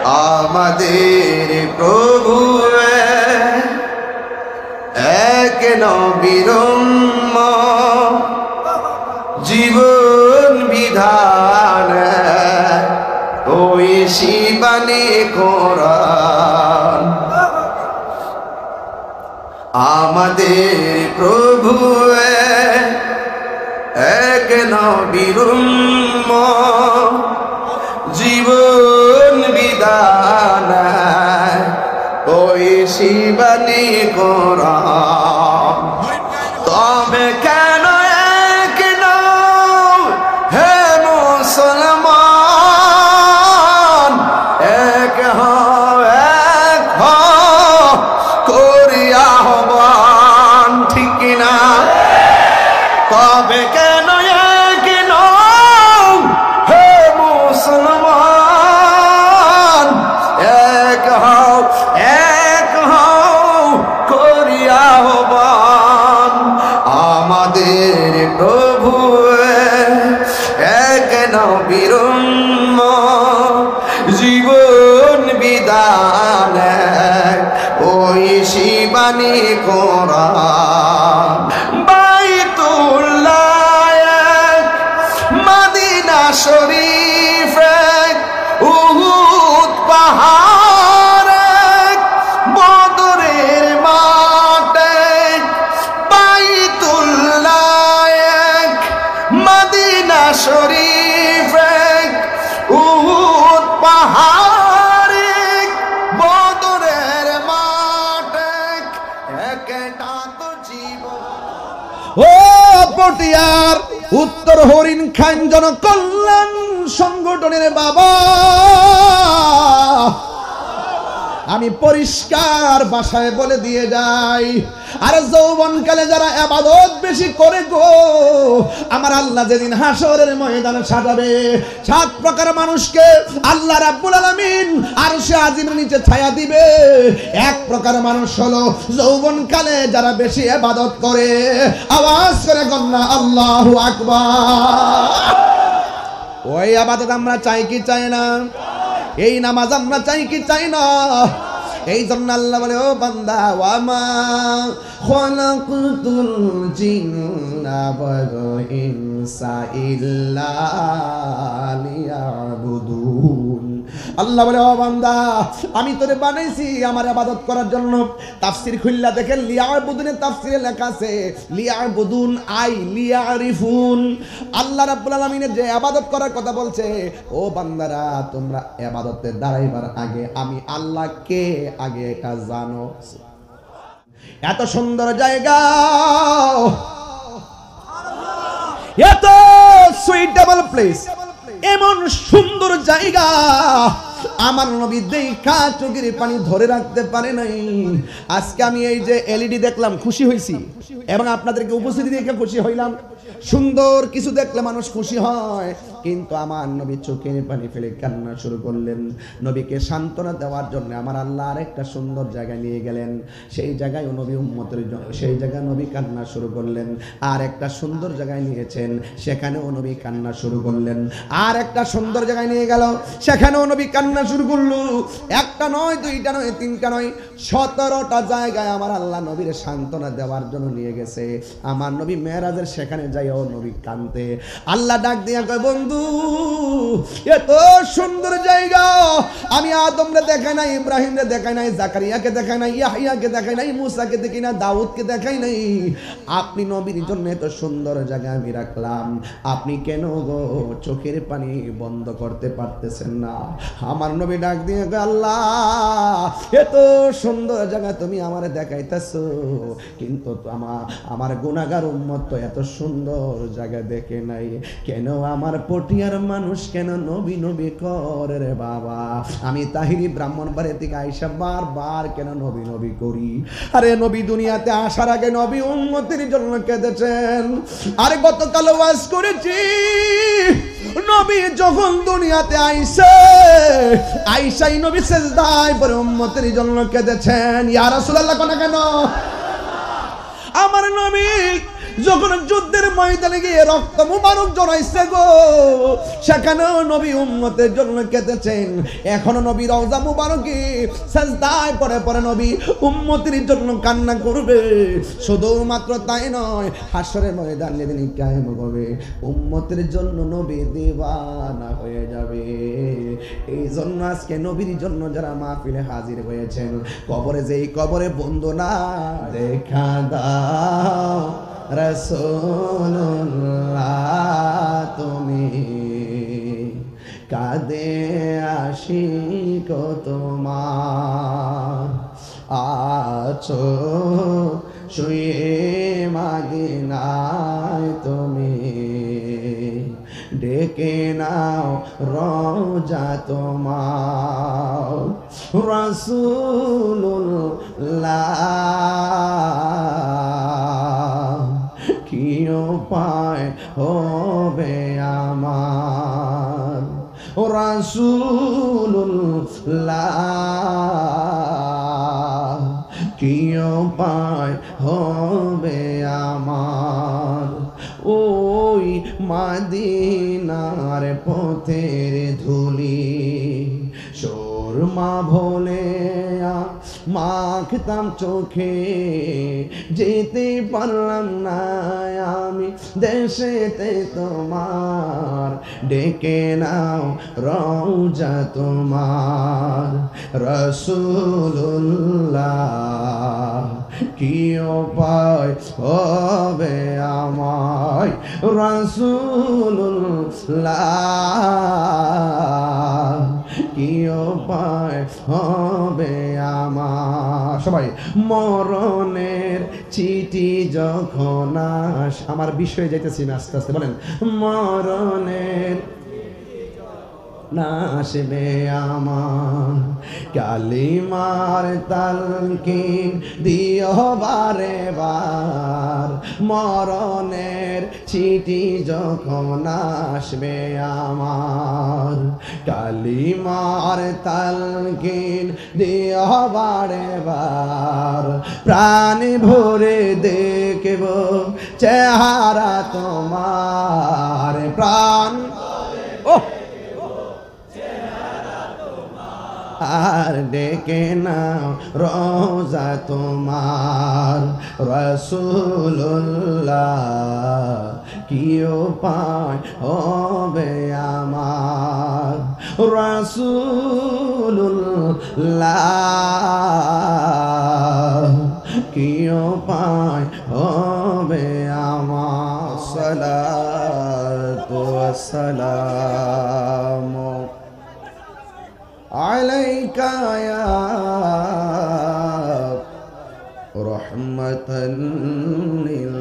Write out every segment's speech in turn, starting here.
আমাদের প্রভু এক নবীর উম্মত, জীবন বিধান ওই শিবানী কোরআন। আমাদের প্রভু এক নবীর উম্মত, জীবন বিধান ওই শিবানী কোরআন। তবে কেন এক নও হে মুসলমান, এক হও করিয়া আহ্বান, ঠিক কিনা? তবে কেন এক নও হে মুসলমান, এক হও করিয়া আহ্বান। আমাদের প্রভু এক নবীর উম্মত, জীবন বিধান ওই শিবানী কোরআন। বাইতুল্লাহ মদিনা শরীফ উহুদ পাহাড় বদরের মাঠে। বাইতুল্লাহ মদিনা শরীফ উহুদ পাহাড় বদরের মাঠে, একটা তো জীবন। ও পটিয়ার উত্তর হরিণ খান জনকল্যাণ সংগঠনের বাবা, আমি পরিষ্কার ভাষায় বলে দিয়ে যাই, আর যৌবনকালে যারা ইবাদত বেশি করে গো, আমার আল্লাহ যেদিন হাসরের ময়দানে সাজাবে 7 প্রকার মানুষকে আল্লাহ রাব্বুল আলামিন আরশে আজিমের নিচে ছায়া দিবে। 1 প্রকার মানুষ হলো যৌবনকালে যারা বেশি ইবাদত করে। আওয়াজ করে গন্না আল্লাহু আকবার। ওই ইবাদত আমরা চাই কি চাই না? এই নামাজ আমরা চাই কি চাই না? এই জন্য আল্লাহ বলে, ও বান্দা, ওয়ামা খালাকতুল জিন্না ওয়াল ইনসা ইল্লা লিয়াবুদুন। আল্লাহ বলে, ও বান্দা, আমি তোরে বানাইছি আমার ইবাদত করার জন্য। তাফসীর খুললা দেখেন, লিয়াবুদুনের তাফসীরে লেখা আছে লিয়াবুদুন আই লিয়ারিফুন। আল্লাহ রাব্বুল আলামিনের যে ইবাদত করার কথা বলছে, ও বান্দারা তোমরা ইবাদতে দাঁড়াইবার আগে আমি আল্লাহকে আগে এটা জানো। এত সুন্দর জায়গা, এত সুইটেবল প্লেস, এমন সুন্দর জায়গা আমার নবী দেখা চোখের পানি ধরে রাখতে পারে নাই। আজকে আমি এই যে এলইডি দেখলাম খুশি হইছি, এবং আপনাদেরকে উপস্থিতি দেখে খুশি হইলাম। সুন্দর কিছু দেখলে মানুষ খুশি হয়, কিন্তু আমার নবী চোখের পানি ফেলে কান্না শুরু করলেন। নবীকে সান্ত্বনা দেওয়ার জন্য আমার আল্লাহ আরেকটা সুন্দর জায়গায় নিয়ে গেলেন। সেই জায়গায় নবী উম্মতের জন্য, সেই জায়গায় নবী কান্না শুরু করলেন। আর একটা সুন্দর জায়গায় নিয়েছেন, সেখানেও নবী কান্না শুরু করলেন। আর একটা সুন্দর জায়গায় নিয়ে গেল, সেখানেও নবী কান্না শুরু করলো। একটা নয়, দুইটা নয়, তিনটা নয়, 17টা জায়গায় আমার আল্লাহ নবীর সান্ত্বনা দেওয়ার জন্য নিয়ে গেছে। আমার নবী মেরাজের সেখানে যাইও নবী কাঁদতে। আল্লাহ ডাক দিয়া কয়, বন্ধু, এত সুন্দর জায়গা আমি আদমরে দেখাই নাই, ইব্রাহিমরে দেখাই নাই, জাকারিয়াকে দেখাই নাই, ইয়াহইয়াকে দেখাই নাই, মুসাকে দেখি না, দাউদকে দেখাই নাই। আপনি নবীর জন্য এত সুন্দর জায়গা আমি রাখলাম, আপনি কেন গো চোখের পানি বন্ধ করতে পারতেছেন না? আমার নবী ডাক দিয়ে কয়, আল্লাহ, এত সুন্দর জায়গা তুমি আমারে দেখাইতেছো, কিন্তু আমার গুনাহগার উম্মত তো এত সুন্দর জায়গা দেখে নাই। কেন আমার পটিয়ার মানুষ কেন নবী নবী করে রে বাবা? আমি তাহিরি ব্রাহ্মণবাড়ি থেকে আইসা বারবার কেন নবী নবী করি? আরে নবী দুনিয়াতে আসার আগে নবী উম্মতের জন্য কেঁদেছেন। আরে গতকাল ওয়াজ করেছি, নবী যখন দুনিয়াতে আইসাই নবী সিজদায় পড়ে উম্মতের জন্য কেঁদেছেন। ইয়া রাসূলুল্লাহ কোন কেন? আমার নবী যখন যুদ্ধের ময়দানে গিয়ে রক্ত মুবারক জড়াইছে গো, সেখানেও নবী উম্মতের জন্য কেঁদেছেন। এখনো নবী রওজা মুবারকে সাজদায় পড়ে পড়ে নবী উম্মতের জন্য কান্না করবে। শুধুমাত্র তাই নয়, হাসরের ময়দান যেদিন কায়েম হবে উম্মতের জন্য নবী দিওয়ানা হয়ে যাবে। এই জন্য আজকে নবীর জন্য যারা মাহফিলে হাজির হয়েছেন, কবরে যেই কবরে বন্ধু না দেখা দাও রাসূলুল্লাহ, তুমি কাঁদে আশিক তোমার, আছো শুয়ে মদিনায় তুমি, ডেকে নাও রওজা তোমার, রাসূলুল্লাহ কি উপায় হবে আমার, রাসূলুল্লাহ কি উপায় হবে আমার, ওই মদিনার পথের ধুলি সুরমা ভোলে মাখতাম চোখে, যেতে পারলাম না আমি দেশেতে তোমার, ডেকে নাও রওজা তোমার, রাসূলুল্লাহ কি উপায় হবে আমায়, রাসূলুল্লাহ কি উপায় হবে আমার। সবাই মরণের চিঠি যখন আমার বিষয়ে যাইতেছি না, আস্তে আস্তে বলেন, মরণের না আসবে আমার, কালিমার তালকিন দিও বারে বার, মরণের চিঠি যখন আসবে আমার, কালিমার তালকিন দিও বারে বার, প্রাণ ভরে দেখব চেহারা তোমার, প্রাণ আর ডেকে নাও রওজা তোমার, রাসূলুল্লাহ কি উপায় হবে আমার, রাসূলুল্লাহ কি উপায় হবে আমার। সালাতু ওয়াসসালামু আলাইকা ইয়া রাহমাতাল লিল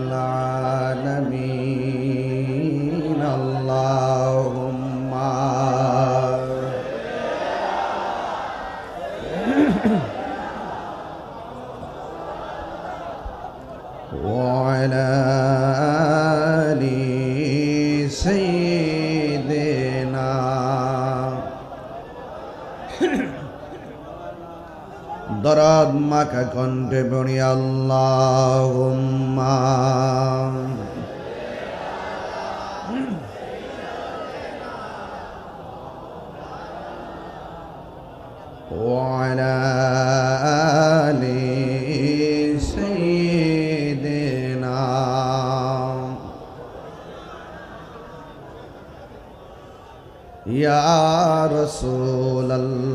আলামিন, আল্লাহুম্মা ওয়া আলা আলি সাইয়্যিদিনা দরদ মাখা কণ্ঠে পড়ি আল্লাহুম্মা ওয়া আলা আলি সাইয়্যিদিনা ইয়া রাসূলাল্লাহ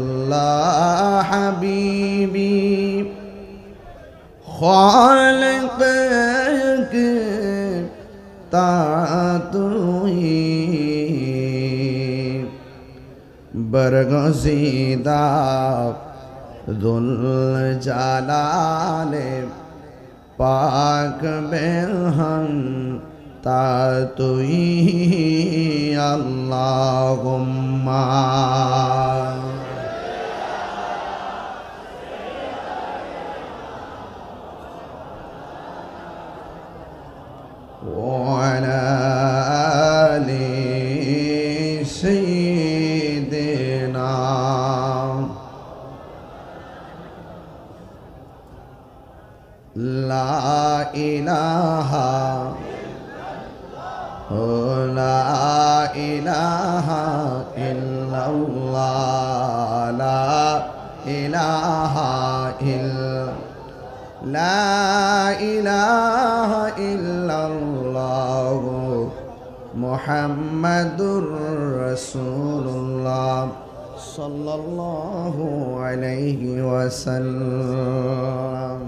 হাবিবি খালিক তা তুই বরগজিদা দুল জালালে পাক বেরহম তা তুই আল্লাহুম্মা ওয়া আলা আলি সাইয়্যিদিনা লা ইলাহা লা ইলাহা ইল্লাল্লাহ লা ইলাহা লা ইলাহা ইল্লাল্লাহ মুহাম্মাদুর রাসূলুল্লাহ সাল্লাল্লাহু আলাইহি ওয়াসাল্লাম।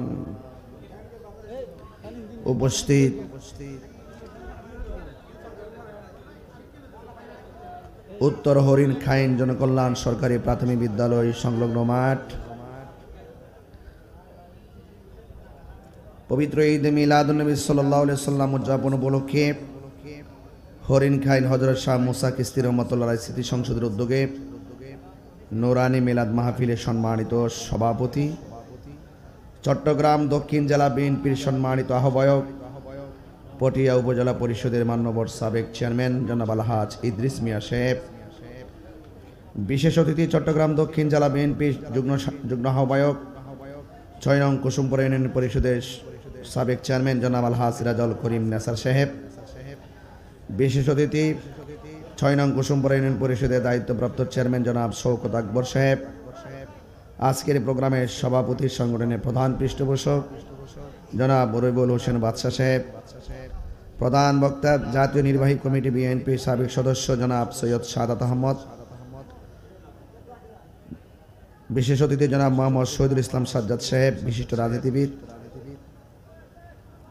উপস্থিত উত্তর হরিণ খাইন জনকল্যাণ সরকারি প্রাথমিক বিদ্যালয় সংলগ্ন মাঠ, পবিত্র ঈদ মিলাদুন্নবী সাল্লাল্লাহু আলাইহি সাল্লাম উদযাপন উপলক্ষে হরিণ খাইন হযরত শাহ মুসা চিশতি রহমাতুল্লাহ আলাইহি স্মৃতি সংসদের উদ্যোগে নুরানি মিলাদ মাহফিলের সম্মানিত সভাপতি, চট্টগ্রাম দক্ষিণ জেলা বিএনপির সম্মানিত আহ্বায়ক, পটিয়া উপজেলা পরিষদের মান্যবর সাবেক চেয়ারম্যান জনাব আলহাজ ইদ্রিস মিয়া সাহেব, বিশেষ অতিথি চট্টগ্রাম দক্ষিণ জেলা বিএনপির যুগ্ম আহ্বায়ক ৬ নং কুসুমপুর ইউনিয়ন পরিষদের সাবেক চেয়ারম্যান জনাব আলহাজ সিরাজুল করিম নেসার সাহেব, বিশেষ অতিথি ৬ নং কুসুমপুর ইউনিয়ন পরিষদের দায়িত্বপ্রাপ্ত চেয়ারম্যান জনাব শওকত আকবর সাহেব, আজকের প্রোগ্রামের সভাপতি সংগঠনের প্রধান পৃষ্ঠপোষক জনাব রবিউল হোসেন বাদশা সাহেব, প্রধান বক্তা জাতীয় নির্বাহী কমিটি বিএনপির সাবেক সদস্য জনাব সৈয়দ সাদাত আহমদ, বিশেষ অতিথি জনাব মোহাম্মদ শহীদুল ইসলাম সাজ্জাদ সাহেব, বিশিষ্ট রাজনীতিবিদ,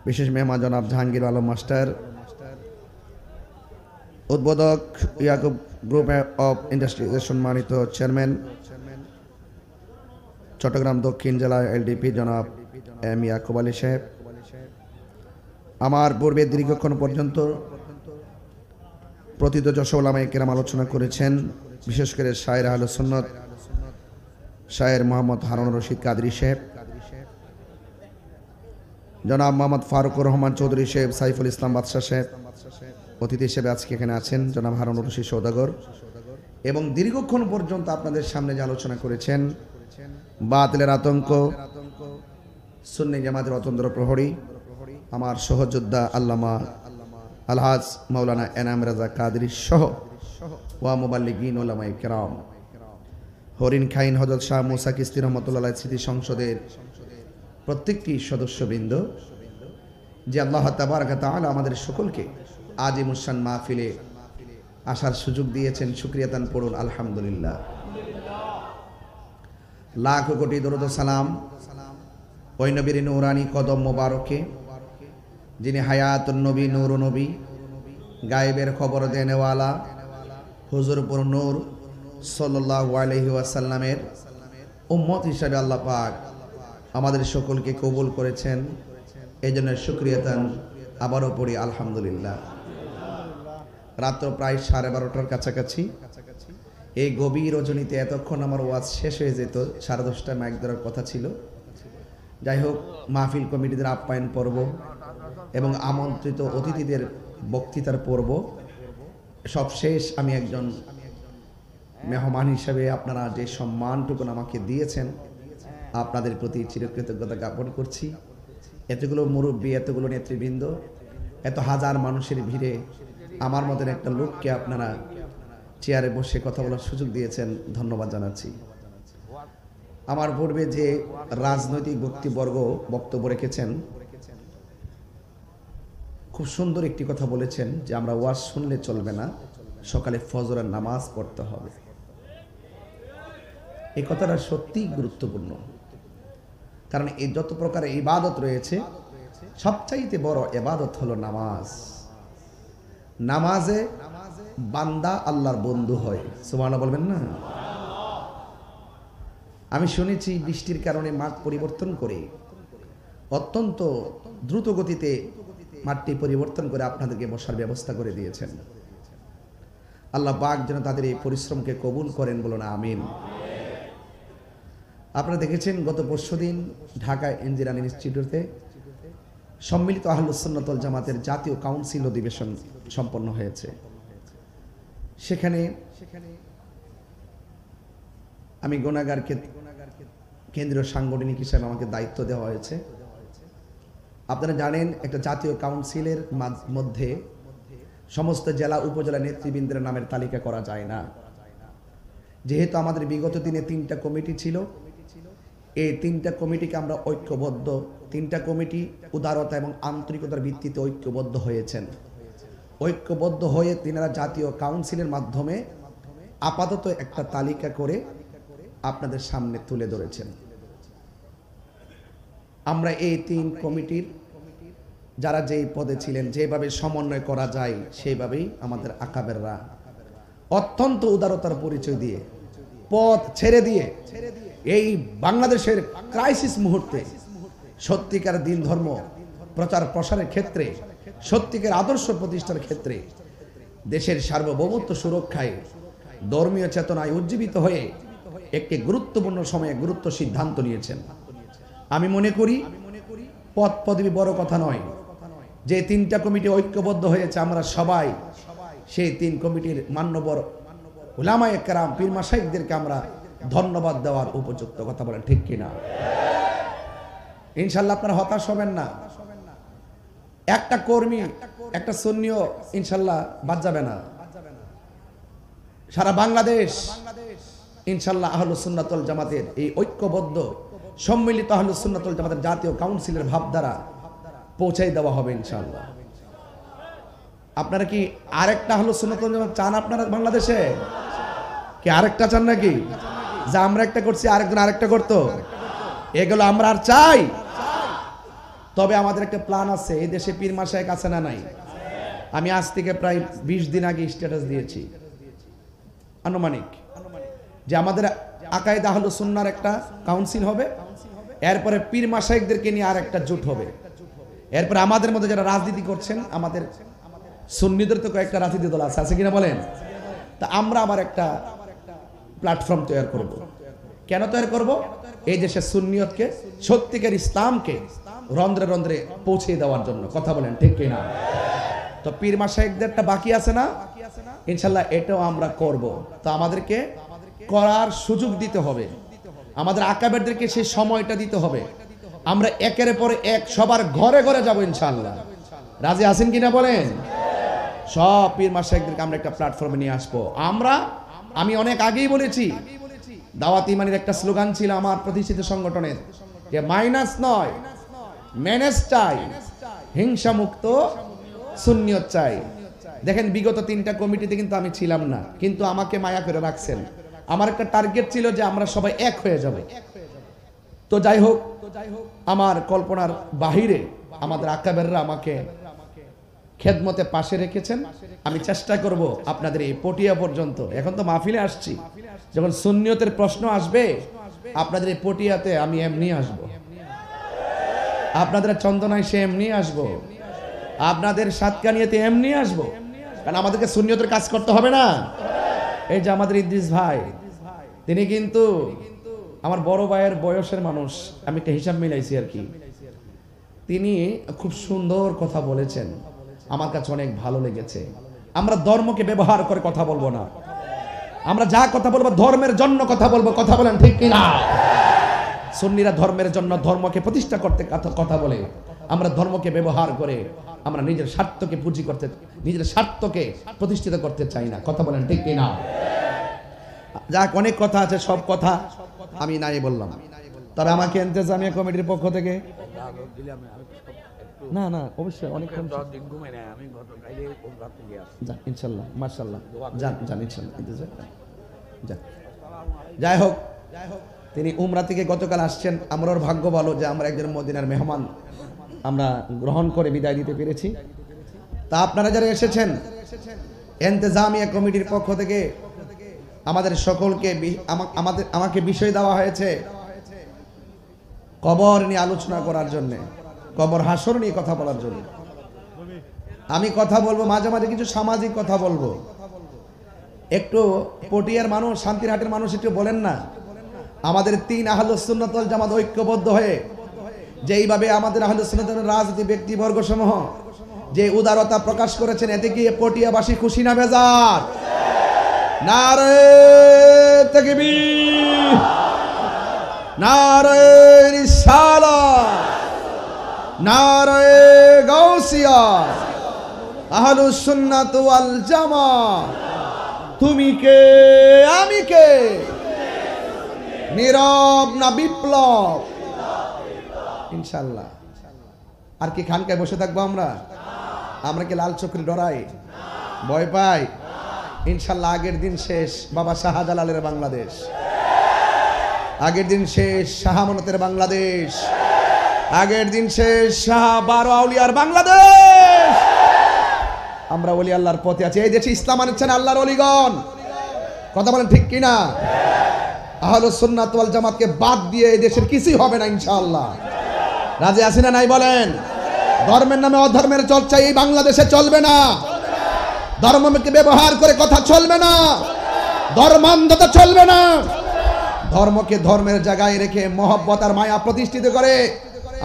বিশেষ মেহমান জনাব জাহাঙ্গীর আলম মাস্টার, উদ্বোধক ইয়াকুব গ্রুপ অফ ইন্ডাস্ট্রিজের সম্মানিত চেয়ারম্যান চট্টগ্রাম দক্ষিণ জেলা এলডিপি জনাব এম ইয়াকুব আলী সাহেব, আমার পূর্বে দীর্ঘক্ষণ পর্যন্ত প্রথিতযশা উলামায়ে কেরাম আলোচনা করেছেন। বিশেষ করে শায়ের আহলে সুন্নাত শায়ের মোহাম্মদ হারুন রশিদ কাদরী সাহেব, জনাব মোহাম্মদ ফারুকুর রহমান চৌধুরী সাহেব, সাইফুল ইসলাম বাদশা সাহেব, অতিথি হিসেবে আজকে এখানে আছেন জনাব হারুন রশিদ সওদাগর, এবং দীর্ঘক্ষণ পর্যন্ত আপনাদের সামনে যে আলোচনা করেছেন বাতিলের আতঙ্ক, সুন্নি জামাতের অতন্ত্র প্রহরী, আমার সহযোদ্ধা আল্লামা আলহাজ মাওলানা এনাম রাজা কাদরী সহ ওয়া মুবাল্লিগিন উলামায়ে কেরাম, হরিণ খাইন হযরত শাহ মুসা চিশতি রহমাতুল্লাহ আলাইহি স্মৃতি সংসদের প্রত্যেকটি সদস্যবৃন্দ, যে আল্লাহ তাবারক ওয়া তাআলা আমাদের সকলকে আজ এই মুশান মাহফিলে আসার সুযোগ দিয়েছেন, শুকরিয়া দান পড়ুন আলহামদুলিল্লাহ। লাখ কোটি দরুদ ও সালাম ওই নবীর নূরানি কদম মোবারকে, যিনি হায়াতুন নবী, নূর নবী, গায়েবের খবর দেনেওয়ালা হুজুরপুর নূর সাল্লাল্লাহু আলাইহি ওয়াসাল্লামের উম্মত হিসাবে আল্লাহ পাক আমাদের সকলকে কবুল করেছেন। এই জন্য শুকরিয়া দান আবারও পড়ি আলহামদুলিল্লাহ। রাত্র প্রায় 12:30টার কাছাকাছি, এই গভীর রজনীতে এতক্ষণ আমার ওয়াজ শেষ হয়ে যেত, 10:30টায় মাইক ধরার কথা ছিল। যাই হোক, মাহফিল কমিটিদের আপ্যায়ন পর্ব এবং আমন্ত্রিত অতিথিদের বক্তৃতার পর্ব সব শেষ। আমি একজন মেহমান হিসাবে আপনারা যে সম্মানটুকু আমাকে দিয়েছেন, আপনাদের প্রতি চিরকৃতজ্ঞতা জ্ঞাপন করছি। এতগুলো মুরব্বী, এতগুলো নেতৃবৃন্দ, এত হাজার মানুষের ভিড়ে আমার মতন একটা লোককে আপনারা চেয়ারে বসে কথা বলার সুযোগ দিয়েছেন, ধন্যবাদ জানাচ্ছি। আমার পূর্বে যে রাজনৈতিক ব্যক্তিবর্গ বক্তব্য রেখেছেন, খুব সুন্দর একটি কথা বলেছেন যে আমরা ওয়াজ শুনলে চলবে না, সকালে ফজরের নামাজ পড়তে হবে। এই কথাটা সত্যিই গুরুত্বপূর্ণ, কারণ এই যত প্রকারের ইবাদত রয়েছে সবচাইতে বড় ইবাদত হলো নামাজ। নামাজে বান্দা আল্লাহর বন্ধু হয়, সুবহানাল্লাহ বলবেন না? আমি শুনেছি বৃষ্টির কারণে মাঠ পরিবর্তন করে অত্যন্ত দ্রুত গতিতে মাঠটি পরিবর্তন করে আপনাদেরকে বসার ব্যবস্থা করে দিয়েছেন। আল্লাহ পাক যেন তাদের এই পরিশ্রমকে কবুল করেন, বলুন আমিন। আপনারা দেখেছেন গত পরশুদিন ঢাকা ইঞ্জিনিয়ারিং ইনস্টিটিউটে সম্মিলিত আহলুস সুন্নাত ওয়াল জামাতের জাতীয় কাউন্সিল অধিবেশন সম্পন্ন হয়েছে। সেখানে আমি গুনাহগারকে কেন্দ্রীয় সাংগঠনিক হিসেবে আমাকে দায়িত্ব দেওয়া হয়েছে। আপনারা জানেন একটা জাতীয় কাউন্সিলের মধ্যে সমস্ত জেলা উপজেলা নেতৃবৃন্দের নামের তালিকা করা যায় না। যেহেতু আমাদের বিগত দিনে 3টা কমিটি ছিল, এই 3টা কমিটিকে আমরা ঐক্যবদ্ধ, 3টা কমিটি উদারতা এবং আন্তরিকতার ভিত্তিতে ঐক্যবদ্ধ হয়েছেন। ঐক্যবদ্ধ হয়ে তিনারা জাতীয় কাউন্সিলের মাধ্যমে আপাতত একটা তালিকা করে আপনাদের সামনে তুলে ধরেছেন। আমরা এই 3 কমিটির যারা যেই পদে ছিলেন, যেভাবে সমন্বয় করা যায় সেইভাবেই আমাদের আকাবেররা অত্যন্ত উদারতার পরিচয় দিয়ে পদ ছেড়ে দিয়ে এই বাংলাদেশের ক্রাইসিস মুহূর্তে সত্যিকার দিন ধর্ম প্রচার প্রসারের ক্ষেত্রে, সত্যিকার আদর্শ প্রতিষ্ঠার ক্ষেত্রে, দেশের সার্বভৌমত্ব সুরক্ষায় ধর্মীয় চেতনায় উজ্জীবিত হয়ে একটি গুরুত্বপূর্ণ সময়ে গুরুত্ব সিদ্ধান্ত নিয়েছেন। আমি মনে করি পদ পদবি বড় কথা নয়, যে 3টা কমিটি ঐক্যবদ্ধ হয়েছে আমরা সবাই সেই 3 কমিটির মান্যবর উলামায়ে কেরাম পীর মাশায়েখদেরকে আমরা ধন্যবাদ দেওয়ার উপযুক্ত। কথা বলেন ঠিক কিনা? ইনশাআল্লাহ আপনারা হতাশ হবেন না। একটা কর্মী, একটা সুন্নিও ইনশাআল্লাহ বাদ যাবে না। সারা বাংলাদেশ ইনশাআল্লাহ আহলুস সুন্নাত ওয়াল জামাতের এই ঐক্যবদ্ধ সম্মিলিত আহলুস সুন্নাত ওয়াল জামাতের জাতীয় কাউন্সিলের ভাবধারা পৌঁছাই দেওয়া হবে ইনশাআল্লাহ। আপনারা কি আরেকটা আহলুস সুন্নাত ওয়াল জামাত চান? আপনারা বাংলাদেশে কি আরেকটা চান নাকি? যে আমরা একটা করছি আরেকজন আরেকটা করতো, এগুলো আমরা আর চাই? তবে আমাদের একটা প্ল্যান আছে। এই দেশে পীর মাশায়েখ আছে না নাই? আমি আজ থেকে প্রায় 20 দিন আগে স্ট্যাটাস দিয়েছি আনুমানিক, যে আমাদের আকায়েদ আহলুস সুন্নাহর একটা কাউন্সিল হবে, এরপরে পীর মাশায়েখদেরকে নিয়ে আর একটা জোট হবে, এরপরে আমাদের মধ্যে যারা রাজনীতি করছেন, আমাদের সুন্নিদের তো কয়েকটা রাজনীতি দল আছে কিনা বলেন? তা আমরা আবার একটা প্ল্যাটফর্ম তৈরি করব। কেন তৈরি করব? এই দেশের সুন্নিয়তকে, সত্যিকার ইসলামকে রন্ধ্রে রন্ধ্রে পৌঁছে দেওয়ার জন্য। কথা বলেন ঠিক কিনা? তো পীর মাশায়েখদেরটা বাকি আছে না, ইনশাআল্লাহ এটাও আমরা করব। তো আমাদেরকে করার সুযোগ দিতে হবে, আমাদের আকাবেরদেরকে সেই সময়টা দিতে হবে। আমরা একের পরে এক সবার ঘরে ঘরে যাব ইনশাআল্লাহ। রাজি আছেন কিনা বলেন? সব পীর মাশায়েখদেরকে আমরা একটা প্ল্যাটফর্মে নিয়ে আসবো। আমি অনেক আগেই বলেছি, দাওয়াত ইমানের একটা স্লোগান ছিল আমার প্রতিষ্ঠিত সংগঠনের, যে মাইনাস নয় ম্যানেজ চাই, হিংসা মুক্ত সুন্নিয়ত চাই। দেখেন বিগত 3টা কমিটিতে কিন্তু আমি ছিলাম না, কিন্তু আমাকে মায়া করে রাখছেন। আমার একটা টার্গেট ছিল যে আমরা সবাই এক হয়ে যাব। তো যাই হোক, আমার কল্পনার বাহিরে আমাদের আকাবেররা আমাকে খেদমতে পাশে রেখেছেন। আমি চেষ্টা করব আপনাদের এই পটিয়া পর্যন্ত, এখন তো মাহফিলে আসছি, যখন সুন্নিয়তের প্রশ্ন আসবে আপনাদের এই পটিয়াতে আমি এমনি আসব, আপনাদের চন্দনায় সে এমনি আসব, আপনাদের সাতকানিয়াতে এমনি আসব, কারণ আমাদেরকে সুন্নিয়তের কাজ করতে হবে না। এই যে আমাদের ইদ্রিস ভাই, তিনি কিন্তু আমার বড় ভাইয়ের বয়সের মানুষ, আমি একটা হিসাব মিলাইছি আর কি। তিনি খুব সুন্দর কথা বলেছেন, আমার কাছে অনেক ভালো লেগেছে। আমরা ধর্মকে ব্যবহার করে কথা বলবো না, আমরা যা কথা বলবো ধর্মের জন্য কথা বলবো। কথা বলেন ঠিক কিনা? সুন্নিরা ধর্মের জন্য, ধর্মকে প্রতিষ্ঠা করতে কথা বলে, আমরা ধর্মকে ব্যবহার করে আমরা নিজের স্বার্থকে পুঁজি করতে, নিজের স্বার্থকে প্রতিষ্ঠিত করতে চাই না। কথা বলেন ঠিক কিনা? যাক, অনেক কথা আছে, সব কথা আমি নাই বললাম। তবে আমাকে ইন্তেজামিয়া কমিটির পক্ষ থেকে না না অবশ্যই অনেক ইনশাল্লাহ মাশাআল্লাহ যান ইনশাল্লাহ। যাই হোক, তিনি উমরা থেকে গতকাল আসছেন। আমরার ভাগ্য ভালো যে আমরা একজন মদিনার মেহমান আমরা গ্রহণ করে বিদায় দিতে পেরেছি। তা আপনারা যারা এসেছেন, ইন্তেজামিয়া কমিটির পক্ষ থেকে আমাদের সকলকে আমাকে বিষয় দেওয়া হয়েছে কবর নিয়ে আলোচনা করার জন্য, কবর হাসর নিয়ে কথা বলার জন্য। আমি কথা বলবো, মাঝে মাঝে কিছু সামাজিক কথা বলবো। একটু পটিয়ার মানুষ, শান্তিরহাটের মানুষ একটু বলেন না, আমাদের 3 আহলুস সুন্নাত ওয়াল জামাত ঐক্যবদ্ধ হয়ে যেইভাবে আমাদের আহলুস সুন্নাত ওয়াল রাজনীতি ব্যক্তিবর্গ সমূহ যে উদারতা প্রকাশ করেছেন, এতে কি পটিয়াবাসী খুশি না বেজার? নারে তাকবীর, নারে রিসালাত, নারে গাউসিয়া, আহলুস সুন্নাত ওয়াল জামাত। তুমি কে আমি কে, নীরব না বিপ্লব? ইনশাআল্লাহ। আর কি খানকায় বসে থাকবো আমরা? আমরা কি লাল চক্রি ডরাই, ভয় পাই? ইনশাআল্লাহ আগের দিন শেষ বাবা শাহজালালের বাংলাদেশ, আগের দিন শেষ শাহ আমানতের বাংলাদেশ, আগের দিন শেষ শাহ বারো আউলিয়ার বাংলাদেশ। আমরা ওলি আল্লাহর পথে আছি। এই দেশে ইসলাম আনছেন আল্লাহর ওলিগণ, কথা বলেন ঠিক কিনা? আহলুস সুন্নাত ওয়াল জামাতকে বাদ দিয়ে এই দেশের কিছুই হবে না ইনশাআল্লাহ। রাজি আছি না নাই বলেন? ধর্মের নামে অধর্মের চর্চা এই বাংলাদেশে চলবে না। ধর্মকে ব্যবহার করে কথা চলবে না, ধর্মান্ধতা চলবে না। ধর্মকে ধর্মের জায়গায় রেখে মহব্বত আর মায়া প্রতিষ্ঠিত করে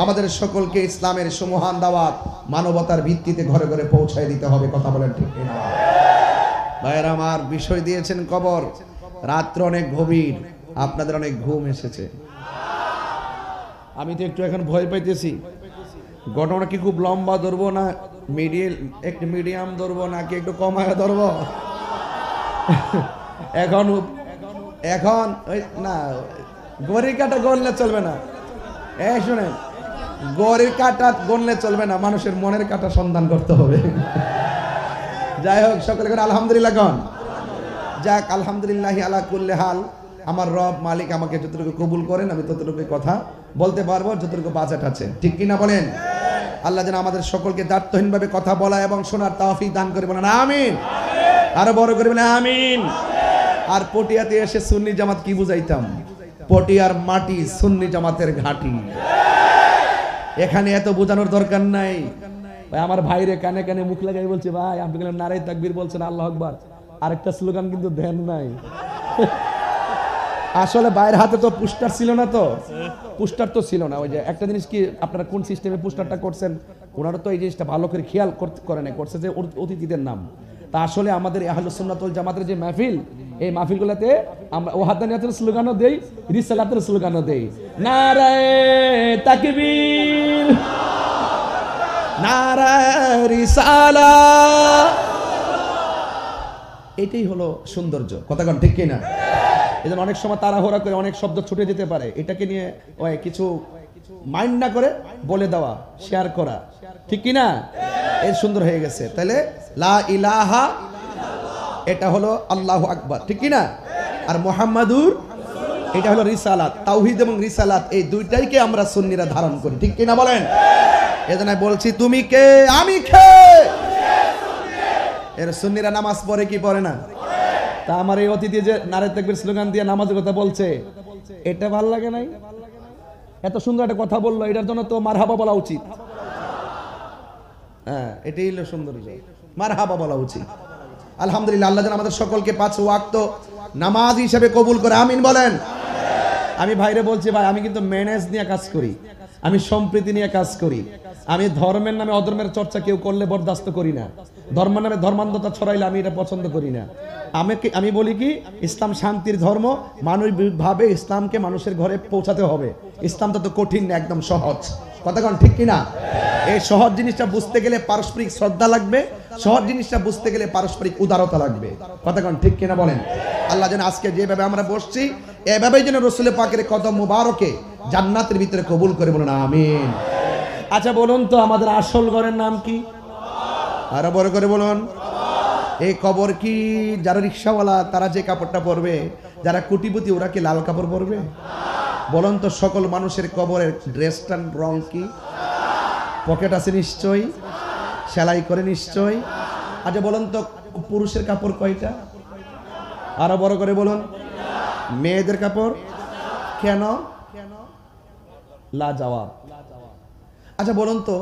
আমাদের সকলকে ইসলামের সুমহান দাওয়াত মানবতার ভিত্তিতে ঘরে ঘরে পৌঁছায় দিতে হবে, কথা বলেন ঠিক কিনা? ভাইয়েরা আমার, বিষয় দিয়েছেন কবর, রাত্র অনেক গভীর, আপনাদের অনেক ঘুম এসেছে। আমি তো একটু এখন ভয় পাইতেছি। ঘটনা কি খুব লম্বা ধরবো না একটু মিডিয়াম ধরবো নাকি একটু কমায় ধরবো? এখন এখন না, গড়ির কাটা গণলে চলবে না। শুনেন, গড়ির কাটা গণলে চলবে না, মানুষের মনের কাটা সন্ধান করতে হবে। যাই হোক, সকলে করে আলহামদুলিল্লাহ কন। যাক, আলহামদুলিল্লাহ আলা কুল্লি হাল। আমার রব মালিক আমাকে যতটুকু কবুল করেন, আমি ততটুকু কথা বলতে পারবো যতটুকু বাজেট আছে, ঠিক কিনা বলেন? আল্লাহ যেন আমাদের সকলকে দায়িত্বহীনভাবে কথা বলা এবং শোনার তৌফিক দান করে, বলেন আমিন। আরো বড় করে বলেন আমিন। আর পটিয়াতে এসে সুন্নি জামাত কি বুঝাইতাম? পটিয়ার মাটি সুন্নি জামাতের ঘাঁটি। এখানে এত বোঝানোর দরকার নাই। আমার ভাইরে কানে কানে মুখ লাগাই বলছে, ভাই আপনি বললেন নারায়ে তাকবীর বলছেন, আল্লাহু আকবার, আরেকটা স্লোগান কিন্তু দেন নাই। আসলে বাইরের হাতে তো পোস্টার ছিল না, তো পোস্টার তো ছিল না। ওই যে একটা জিনিস কি, আপনারা কোন সিস্টেমে পোস্টারটা করছেন, ওনারা তো এই জিনিসটা ভালো করে খেয়াল করে না, করছে যে অতিথিদের নাম। তা আসলে আমাদের আহলুস সুন্নাত ওয়াল জামাতের যে মাহফিল, এই মাহফিলগুলোতে আমরা ওয়াহদানিয়াতের স্লোগানও দেই, রিসালাতের স্লোগানও দেই। নারায়ে তাকবীর, নারায়ে রিসালাত। এটাই হলো সৌন্দর্য, কথা কোন ঠিক কিনা? এজন্য অনেক সময় তাড়াহুড়া করে অনেক শব্দ ছুটে যেতে পারে, এটাকে নিয়ে ওই কিছু মাইন্ড না করে বলে দেওয়া, শেয়ার করা, ঠিক কিনা? এই সুন্দর হয়ে গেছে। তাহলে লা ইলাহা, এটা হলো আল্লাহু আকবার, ঠিক কিনা? আর মুহাম্মাদুর, এটা হলো রিসালাত। তাওহীদ এবং রিসালাত এই দুইটাইকে আমরা সুন্নিরা ধারণ করি, ঠিক কিনা বলেন? এজন্য বলছি, তুমি কে আমি কে। এর সুন্নিরা নামাজ পড়ে কি পড়ে না? তা আমার এই অতিথি যে নারায়ে তাকবীর স্লোগান দিয়ে নামাজের কথা বলছে, এটা ভালো লাগে নাই? এত সুন্দর একটা কথা বললো, এটার জন্য তো মারহাবা বলা উচিত। হ্যাঁ, এটাই হলো সৌন্দর্য, মারহাবা বলা উচিত। আলহামদুলিল্লাহ, আল্লাহ যেন আমাদের সকলকে 5 ওয়াক্ত নামাজ হিসেবে কবুল করে, আমিন বলেন। আমি ভাইরে বলছি, ভাই আমি কিন্তু ম্যানেজ নিয়ে কাজ করি, আমি সম্প্রীতি নিয়ে কাজ করি, আমি ধর্মের নামে অধর্মের চর্চা কেউ করলে বরদাস্ত করি না, ধর্মের নামে ধর্মান্ধতা ছড়াইলে আমি এটা পছন্দ করি না। আমি বলি কি, ইসলাম শান্তির ধর্ম, মানবিকভাবে ইসলামকে মানুষের ঘরে পৌঁছাতে হবে। ইসলাম তো কঠিন না, একদম সহজ, কথা কোন ঠিক কিনা? এই সহজ জিনিসটা বুঝতে গেলে পারস্পরিক শ্রদ্ধা লাগবে, সহজ জিনিসটা বুঝতে গেলে পারস্পরিক উদারতা লাগবে, কথা কোন ঠিক কিনা বলেন? আল্লাহ যেন আজকে যেভাবে আমরা বসছি, এভাবেই যেন রাসূল পাকের কদম মুবারকে জান্নাতের ভিতরে কবুল করে, বলুন আমিন। আচ্ছা বলুন তো, আমাদের আসল ঘরের নাম কি? আরো বড় করে বলুন। এই কবর কি যারা রিক্সাওয়ালা তারা যে কাপড়টা পরবে, যারা কোটিপতি ওরা কি লাল কাপড় পরবে? বলুন তো, সকল মানুষের কবরের ড্রেসটার রং কি? পকেট আছে নিশ্চয়ই, সেলাই করে নিশ্চয়ই। আচ্ছা বলুন তো, পুরুষের কাপড় কয়টা? আরো বড় করে বলুন। মেয়েদের কাপড় কেন? লাজবাব। আচ্ছা বলুন তো,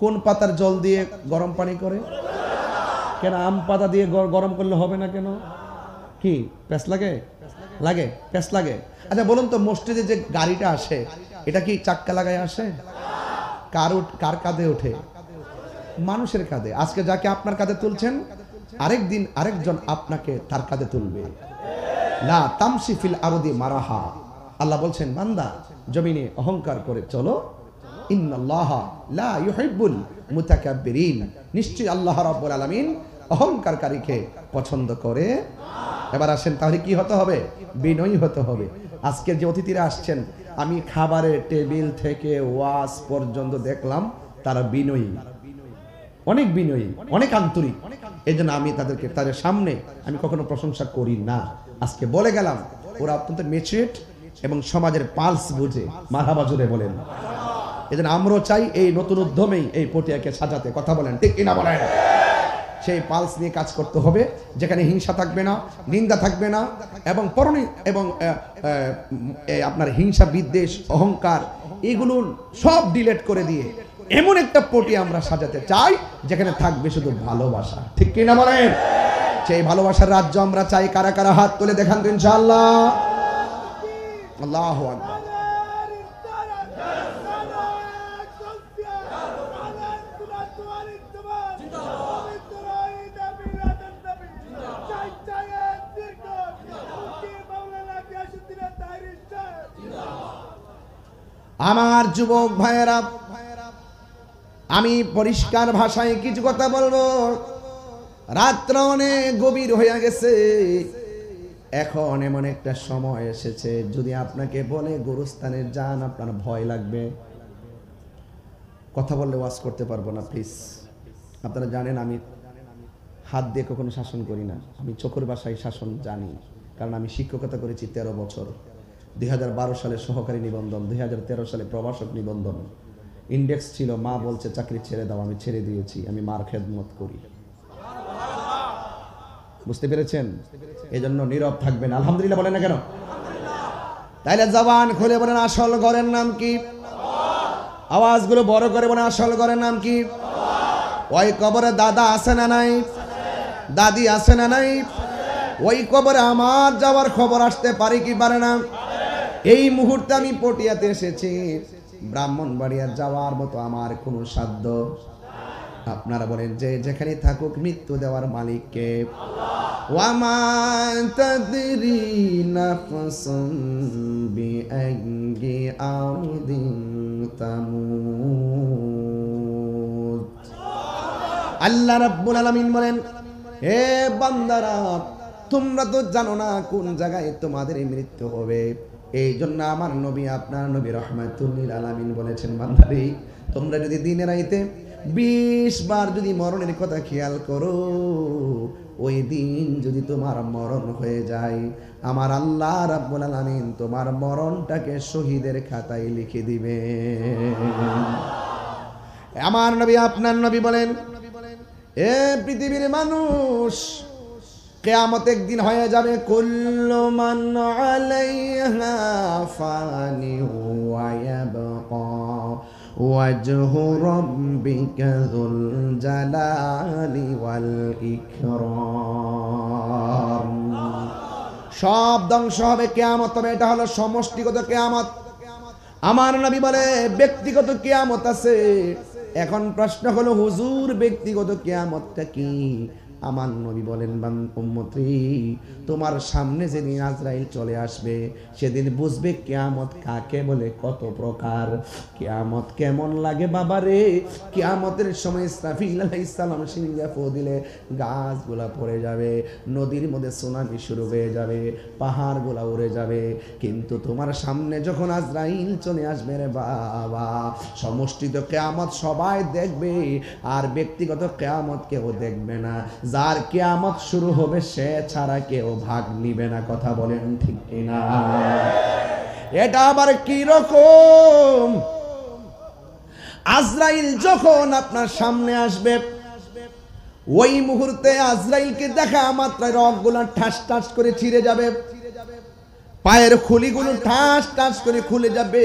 কোন পাতার জল দিয়ে গরম পানি করে? কেন আম পাতা দিয়ে গরম করলে হবে না কেন? কি প্যাস লাগে? লাগে, প্যাস লাগে। আচ্ছা বলুন তো, মসজিদে যে গাড়িটা আসে, এটা কি চাক্কা লাগায় আসে? কার কাঁধে ওঠে? মানুষের কাঁধে। আজকে যাকে আপনার কাঁধে তুলছেন, আরেকদিন আরেকজন আপনাকে তার কাঁধে তুলবে। লা তামশি ফিল আরদি মারাহা। আল্লাহ বলছেন, বান্দা জমিনে অহংকার করে চলো ইন্নাল্লাহা লা ইউহিব্বুল মুতাকাব্বিরিন, নিশ্চয়ই আল্লাহ রাব্বুল আলামিন অহংকারকারীকে পছন্দ করে। এবার আসেন, তাহলে কি হতে হবে? বিনয়ী হতে হবে। আজকের যে অতিথিরা আসছেন, আমি খাবারের টেবিল থেকে ওয়াজ পর্যন্ত দেখলাম তারা বিনয়ী, অনেক বিনয়ী, অনেক আন্তরিক। এই জন্য আমি তাদের সামনে আমি কখনো প্রশংসা করি না। আজকে বলে গেলাম ওরা অত্যন্ত মেচুরেট এবং সমাজের পালস বুঝে। মারহাবা জোরে বলেন। এই জন্য আমরাও চাই এই নতুন উদ্যমেই এই পটিয়াকে সাজাতে। কথা বলেন ঠিক কিনা বলেন? সেই পালস নিয়ে কাজ করতে হবে, যেখানে হিংসা থাকবে না, নিন্দা থাকবে না, এবং আপনার হিংসা, বিদ্বেষ, অহংকার এগুলো সব ডিলেট করে দিয়ে এমন একটা পটি আমরা সাজাতে চাই যেখানে থাকবে শুধু ভালোবাসা। ঠিক কিনা বলেন? সেই ভালোবাসার রাজ্য আমরা চাই। কারা কারা হাত তুলে দেখান তো ইনশাআল্লাহ। আল্লাহু আকবার। আমার যুবক ভাইয়েরা, আমি পরিষ্কার ভাষায় কিছু কথা বলবো। রাত্র অনেক গভীর হয়ে গেছে, এখন এমন একটা সময় এসেছে যদি আপনাকে বলে গোরস্থানে যান আপনার ভয় লাগবে। কথা বললে ওয়াজ করতে পারবো না, প্লিজ। আপনারা জানেন আমি হাত দিয়ে কখনো শাসন করি না, আমি চোখের ভাষায় শাসন জানি, কারণ আমি শিক্ষকতা করেছি 13 বছর। 2012 সালে সহকারী নিবন্ধন, 2013 সালে প্রভাষক নিবন্ধন। ইন্ডেক্স ছিল মা বলছে চাকরি ছেড়ে দাও, আমি ছেড়ে দিয়েছি। আমি মার খেদমত করি। বুঝতে পেরেছেন? এই জন্য নীরব থাকবেন। আলহামদুলিল্লাহ বলেন না কেন? তাইলে জবান খুলে বলেন আসল ঘরের নাম কি? আওয়াজগুলো বড় করে বলেন আসল ঘরের নাম কি? ওই কবরে দাদা আছে না নাই? দাদি আছে না নাই? ওই কবরে আমার যাওয়ার খবর আসতে পারে কি পারে না? এই মুহূর্তে আমি পটিয়াতে এসেছি, ব্রাহ্মণবাড়িয়া যাওয়ার মতো আমার কোনো সাধ্য। আপনারা বলেন যে যেখানে থাকুক মৃত্যু দেওয়ার মালিককে। ওয়ামা তাদরি নাফসুন বিআইয়ি আরদিন তামুত। আল্লাহ রাব্বুল আলামিন বলেন, হে বান্দারা, তোমরা তো জানো না কোন জায়গায় তোমাদের মৃত্যু হবে। এই জন্য আমার নবী, আপনার নবী রাহমাতুল লিল আলামিন বলেছেন, বান্দারে তোমরা যদি দিনে রাইতে 20 বার যদি মরণের কথা খেয়াল করো, ওই দিন যদি তোমার মরণ হয়ে যায়, আমার আল্লাহ রাব্বুল আলামিন তোমার মরণটাকে শহীদের খাতায় লিখে দিবে। আমার নবী, আপনার নবী বলেন, এ পৃথিবীর মানুষ, কিয়ামত একদিন হয়ে যাবে। কুল্লু মান আলাইহা ফানি ওয়া ইয়াবকা ওয়াজহু রাব্বিকা যুল জালালি ওয়াল ইকরাম। সব ধ্বংস হবে, কিয়ামত হবে। এটা হলো সমষ্টিগত কিয়ামত। আমার নবী বলে ব্যক্তিগত কিয়ামত আছে। এখন প্রশ্ন হলো, হুজুর ব্যক্তিগত কিয়ামতটা কি? আমার নবী বলেন, উম্মতি, তোমার সামনে যেদিন আজরাইল চলে আসবে সেদিন বুঝবে কিয়ামত কাকে বলে, কত প্রকার। কিয়ামত কেমন লাগে বাবারে! কিয়ামতের সময় ইসরাফিল আলাইহিস সালাম সিংহা ফু দিলে গাছগুলা পড়ে যাবে, নদীর মধ্যে সুনামি শুরু হয়ে যাবে, পাহাড়গুলা উড়ে যাবে। কিন্তু তোমার সামনে যখন আজরাইল চলে আসবে রে বাবা, সমষ্টিত কিয়ামত সবাই দেখবে, আর ব্যক্তিগত কিয়ামত কেউ দেখবে না। যার কিয়ামত শুরু হবে সে ছাড়া কেউ ভাগ নিবে না। কথা বলেন ঠিক কিনা? এটা আবার কি রকম? আজরাইল যখন আপনার সামনে আসবে, ওই মুহূর্তে আজরাইলকে দেখা মাত্র রগগুলো ঠাস ঠাস করে ছিঁড়ে যাবে, পায়ের খুলিগুলো ঠাস ঠাস করে খুলে যাবে,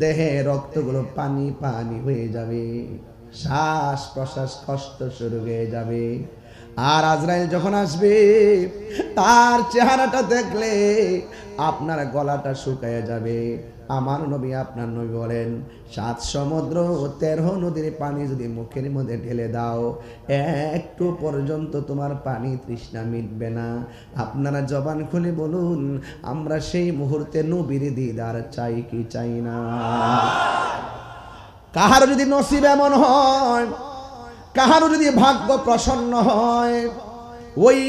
দেহে রক্তগুলো পানি পানি হয়ে যাবে, শ্বাস প্রশ্বাস কষ্ট শুরু হয়ে যাবে। আর আজরাইল যখন আসবে, তার চেহারাটা দেখলে আপনার গলাটা শুকিয়ে যাবে। আমার নবী, আপনার নবী বলেন, 7 সমুদ্র 13 নদীর পানি যদি মুখের মধ্যে ঢেলে দাও, একটু পর্যন্ত তোমার পানি তৃষ্ণা মিটবে না। আপনারা জবান খুলে বলুন, আমরা সেই মুহূর্তে নবীর দিদার চাই কি চাই না? কাহারও যদি নসিব এমন হয়, কাহারও যদি ভাগ্য প্রসন্ন হয়, ওই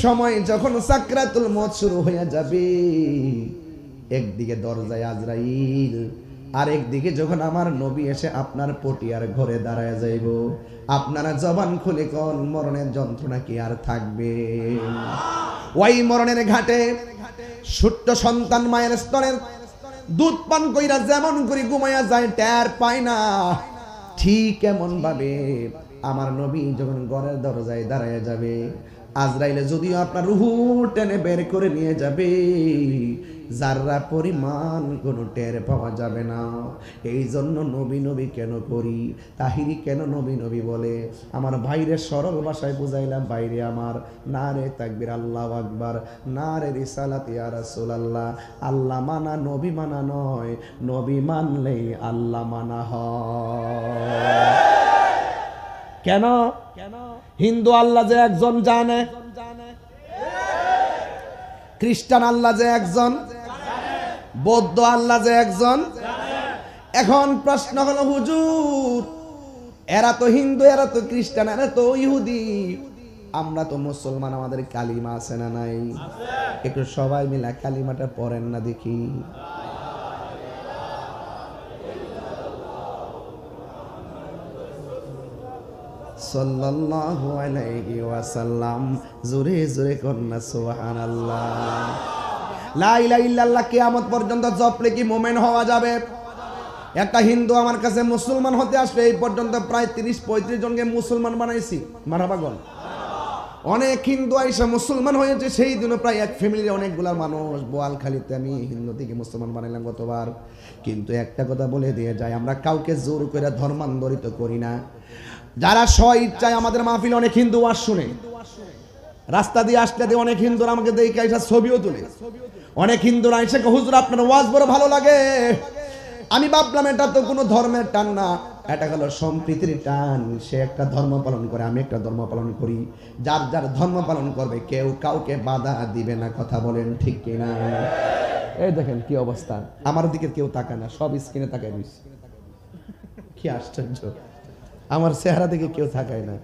সময় যখন সাকরাতুল মউত শুরু হয়ে যাবে, একদিকে দরজায় আজরাইল, আর একদিকে যখন আমার নবী এসে আপনার পটিয়ার ঘরে দাঁড়ায় যাইব, আপনারা জবান খুলে কোন মরণের যন্ত্রণা কি আর থাকবে? ওই মরণের ঘাটে ছোট্ট সন্তান মায়ের স্তনের দুধ পান কইরা যেমন করে ঘুমাইয়া যায়, টের পায় না, ঠিক এমন ভাবে আমার নবী যখন ঘরের দরজায় দাঁড়ায় যাবে, আজরাইলে যদিও আপনার রুহু টেনে বের করে নিয়ে যাবে, যাররা পরিমাণ কোনো টের পাওয়া যাবে না। এই জন্য নবী নবী কেন করি, তাহিরি কেন নবী নবী বলে? আমার ভাইরে সরল ভাষায় বুঝাইলাম, ভাইরে আমার, না রে তাকবীর, আল্লাহু আকবার, না রে রিসালাত ইয়া রাসূলুল্লাহ। আল্লাহ মানা নবী মানা নয়, নবী মানলেই আল্লাহ মানা হয়। কেন? হিন্দু আল্লাহ যে একজন জানে, খ্রিস্টান আল্লাহ যে একজন, বৌদ্ধ আল্লাহ যে একজন। এখন প্রশ্ন হলো, হুজুর এরা তো হিন্দু, এরা তো খ্রিস্টান, এরা তো ইহুদি, আমরা তো মুসলমান, আমাদের কালিমা আছে না নাই? একটু সবাই মিলে কালিমাটা পড়েন না দেখি। সাল্লাল্লাহু আলাইহি ওয়াসাল্লাম। জোরে জোরে কন্না সুবহানাল্লাহ। লা ইলাহা ইল্লাল্লাহ কিয়ামত পর্যন্ত জপলে কি মুমিন হওয়া যাবে? একটা হিন্দু আমার কাছে মুসলমান হতে আসলে এই পর্যন্ত প্রায় 30-35 জনকে মুসলমান বানাইছি। মারহাবা বল। অনেক হিন্দু আইসা মুসলমান হয়েছে, সেই দিনও প্রায় এক ফ্যামিলির অনেকগুলা মানুষ। বোয়ালখালীতে আমি হিন্দু থেকে মুসলমান বানাইলাম গতবার। কিন্তু একটা কথা বলে দিয়ে যায়, আমরা কাউকে জোর করে ধর্মান্তরিত করি না। যারা স্ব ইচ্ছায় আমাদের মাহফিলে অনেক হিন্দু ওয়াজ শুনে, রাস্তা দিয়ে আসলে অনেক হিন্দুরা আমাকে দেখে এসে ছবিও তুলে। অনেক হিন্দুরা এসে হুজুর আপনার ওয়াজ বড় ভালো লাগে। আমি ভাবলাম এটা তো কোনো ধর্মের টান না, এটা হলো সম্প্রীতির টান। সে একটা ধর্ম পালন করে, আমি একটা ধর্ম পালন করি। যার যার ধর্ম পালন করবে, কেউ কাউকে বাধা দিবে না। কথা বলেন ঠিক কিনা? এই দেখেন কি অবস্থা, আমার দিকে কেউ তাকায় না, সব স্ক্রিনে তাকায় রয়েছে। কি আশ্চর্য, আমার চেহারা দিকে কেউ তাকায় না।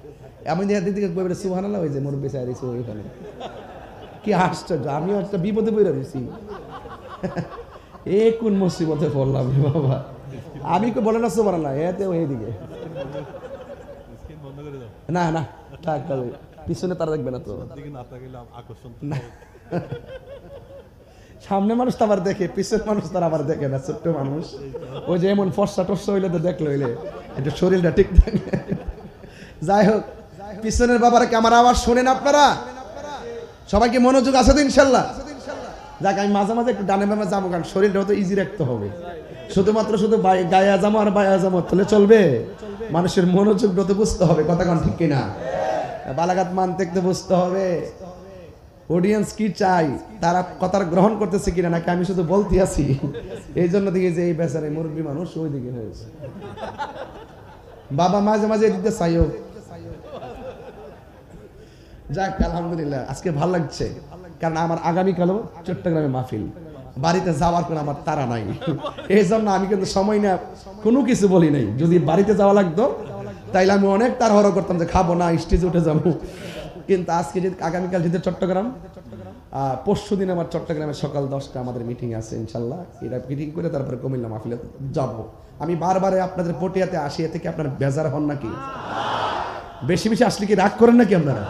আমি দিকে বলে সুবহানাল্লাহ, ওই যে মোর বেচারি রয়েছে ওইখানে। কি আশ্চর্য, আমিও একটা বিপদে পড়ে রয়েছি। এ কোন মুসিবতে পড়লাম বাবা। আমি কে বলে না সুবহানাল্লাহ, এতে এইদিকে না না থাক, পিছনে তারা দেখবে না তো। সামনে মানুষ তো আবার দেখে, পিছনে মানুষ তারা আবার দেখে না। ছোট্ট মানুষ, ওই যে এমন ফর্সা টর্সা হইলে তো দেখলে হইলে একটু শরীরটা ঠিক থাকে। যাই হোক, পিছনের বাবারা কি আমার আওয়াজ শোনেন আপনারা? সবাইকে মনোযোগ আছে তো ইনশাল্লাহ? যাক, আমি মাঝে মাঝে একটু ডানে বামে যাবো, কারণ শরীরটা তো ইজি রাখতে হবে। শুধুমাত্র শুধু গায়ে যাবো আর বায়া যাবো তাহলে চলবে? মানুষের মনোযোগটা তো বুঝতে হবে। কথা কোন ঠিক কিনা? বালাগাত মানতে বুঝতে হবে অডিয়েন্স কি চাই, তারা কথা গ্রহণ করতেছে কিনা, নাকি আমি শুধু বলতে আছি। এই জন্য দিকে যে এই বেচারে মুরব্বী মানুষ ওই দিকে হয়েছে। বাবা মাঝে মাঝে এদিকে চাইও। যাক, আলহামদুলিল্লাহ আজকে ভালো লাগছে, কারণ আমার আগামীকালও চট্টগ্রামে মাহফিল। বাড়িতে যাওয়ার কোনো আমার তারা নাই, এই জন্য আমি কিন্তু সময় না কোনো কিছু বলি নাই। যদি বাড়িতে যাওয়া লাগতো তাইলে আমি অনেক তাড়াহুড়ো করতাম যে খাবো না, স্টেজে উঠে যাবো। কিন্তু আজকে যদি আগামীকাল যেতে চট্টগ্রাম, পরশু দিন আমার চট্টগ্রামে সকাল 10টা আমাদের মিটিং আছে ইনশাল্লাহ। এটা মিটিং করে তারপরে কুমিল্লা মাহফিলে যাব। আমি বারবারে আপনাদের পটিয়াতে আসি, এ থেকে আপনার বেজার হন নাকি? বেশি বেশি আসলে কি রাগ করেন নাকি আপনারা?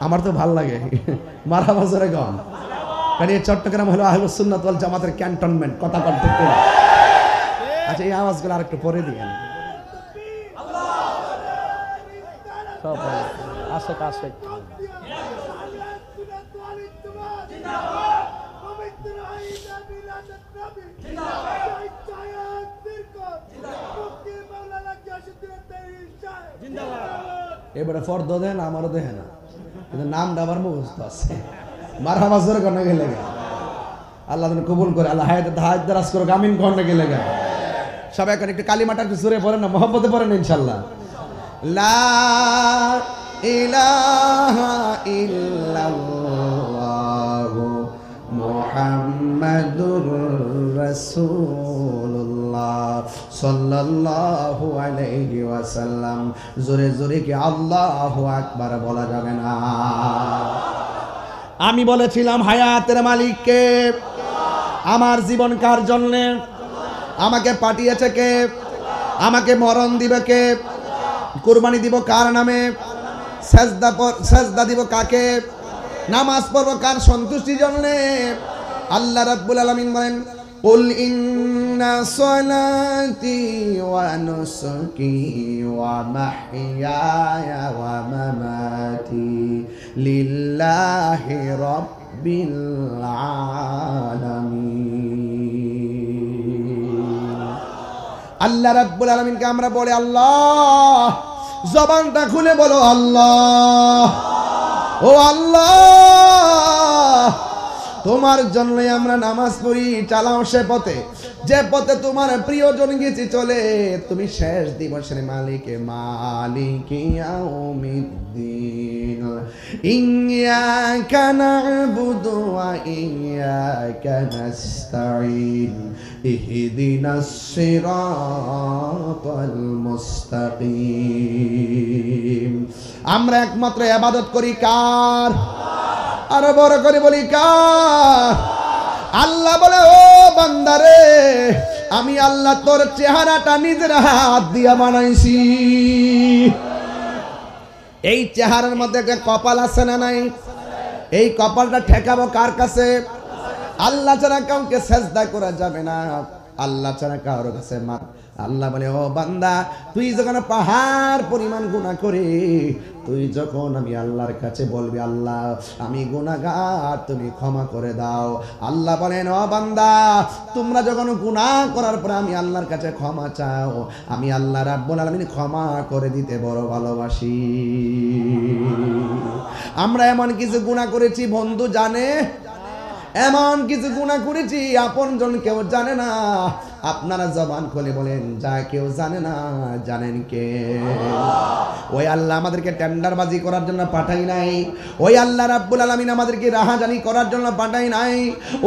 আমার তো ভাল লাগে। মারহাবা জোরে গান। কারণ এই চট্টগ্রাম হলো আহলুস সুন্নাত ওয়াল জামাতের ক্যান্টনমেন্ট। কথা বলতে ঠিক। আচ্ছা, এই আওয়াজগুলো আরেকটু পরে দিয়েন। সব আশেক আশেক এবারে ফর্দ দেন, আমারও দেখে না, কিন্তু নামটা আমার মুখস্থ আছে। মারহাবা জোরে গান গেলে আল্লাহ কবুল করে, আল্লাহ হায়াত দারাজ করুক, আমিন কন্যা গেলে গা। সবাই এখন একটু কালিমাটা একটু জোরে পড়েন না, মহব্বতে পড়েন ইনশাল্লাহ। লা ইলাহা ইল্লাল্লাহু মুহাম্মাদুর রাসূলুল্লাহ। রাসূলুল্লাহ সাল্লাল্লাহু আলাইহি ওয়াসাল্লাম। জোরে জোরে কি আল্লাহু আকবার বলা যাবে না? আমি বলেছিলাম হায়াতের মালিক কে? আমার জীবন কার জন্যে? আমাকে পাঠিয়েছে কে? আমাকে মরণ দিবে কে? কুরবানি দিব কার নামে? সেজদা দিব কাকে? নামাজ পড়ব কার সন্তুষ্টির জন্যে? আল্লাহ রাব্বুল আলামিন বলেন, কুল ইন্না সলাতি ওয়া নুসুকি ওয়া মাহইয়ায়া ওয়া মামাতি লিল্লাহি রাব্বিল আলামিন। আল্লাহ রাব্বুল আলামিনকে আমরা বলে আল্লাহ, জবানটা খুলে বলো আল্লাহ। ও আল্লাহ, তোমার জন্যই আমরা নামাজ পড়ি। চালাও সে পথে, যে পথে তোমার প্রিয়জন গেছে চলে। তুমি শেষ দিবসের মালিকে, মালিকি ইয়াউমিদ্দিন। ইয়্যাকা না'বুদু ওয়া ইয়্যাকা নাস্তাঈন। ইহদিনাস সিরাতাল মুস্তাকিম। আমরা একমাত্র ইবাদত করি কার? আরো বড় করে বলি কার? আল্লাহ বলে, ও বান্দারে, আমি আল্লাহ তোর চেহারাটা নিজের হাত দিয়া বানাইছি। এই চেহারার মধ্যে একটা কপাল আছে না নাই? এই কপালটা ঠেকাবো কার কাছে? আল্লাহ ছাড়া কাউকে সেজদা করা যাবে না, আল্লাহ ছাড়া কারোর কাছে মা। আল্লাহ বলে, ও বান্দা, তুই যখন পাহাড় পরিমাণ গুনাহ করে, তুই যখন আমি আল্লাহর কাছে বলবি আল্লাহ আমি গুনাহগার, তুমি ক্ষমা করে দাও। আল্লাহ বলেন, ও বান্দা, তোমরা যখন গুনাহ করার পরে আমি আল্লাহর কাছে ক্ষমা চাও, আমি আল্লাহ রাব্বুল আলামিন ক্ষমা করে দিতে বড় ভালোবাসি। আমরা এমন কিছু গুনাহ করেছি বন্ধু জানে, এমন কিছু গুনাহ করেছি আপনজন কেউ জানে না। আপনারা জবান খুলে বলেন, যা কেউ জানে না, জানেন কে? ওই আল্লাহ আমাদেরকে টেন্ডারবাজি করার জন্য পাঠাই নাই। ওই আল্লাহ রাব্বুল আলামিন আমাদেরকে রাহাজানি করার জন্য পাঠাই নাই।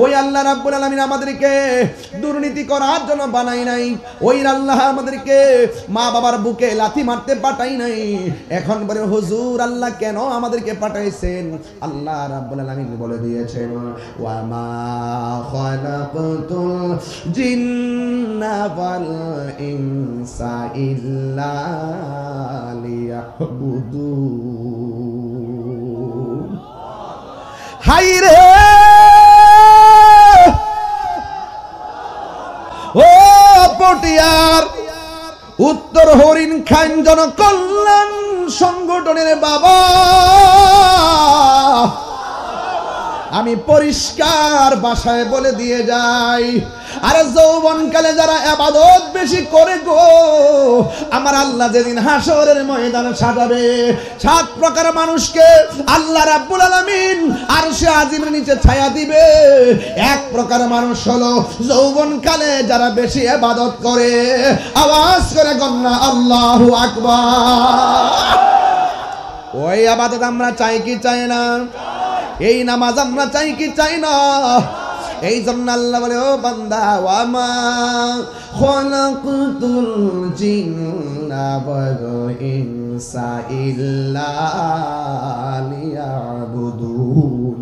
ওই আল্লাহ রাব্বুল আলামিন আমাদেরকে দুর্নীতি করার জন্য বানাই নাই। ওই আল্লাহ আমাদেরকে মা বাবার বুকে লাথি মারতে পাঠাই নাই। এখন বলে, হুজুর আল্লাহ কেন আমাদেরকে পাঠাইছেন? আল্লাহ রাব্বুল আলামিন বলে দিয়েছেন, ওয়া মা খালাকতুল জিন্না ওয়াল ইনসা ইল্লা লিয়াবুদুন। হায়রে ও পটিয়ার উত্তর হরিণ খান জনকল্যাণ সংগঠনের বাবা, আমি পরিষ্কার ভাষায় বলে দিয়ে যাই, আরে যৌবনকালে যারা ইবাদত বেশি করে গো, আমার আল্লাহ যেদিন হাসরের ময়দানে সাজাবে 7 প্রকার মানুষকে আল্লাহ রাব্বুল আলামিন আরশে আজিমের নিচে ছায়া দিবে। 1 প্রকার মানুষ হলো যৌবনকালে যারা বেশি ইবাদত করে। আওয়াজ করে গন্না আল্লাহু আকবার। ওই ইবাদত আমরা চাই কি চাই না? এই নামাজ আমরা চাই কি চাই না? এই জন্য আল্লাহ বলে, ও বান্দা, ওয়া মা খালাকতুল জিন্না ওয়াল ইনসা ইল্লা লিয়াবুদুন।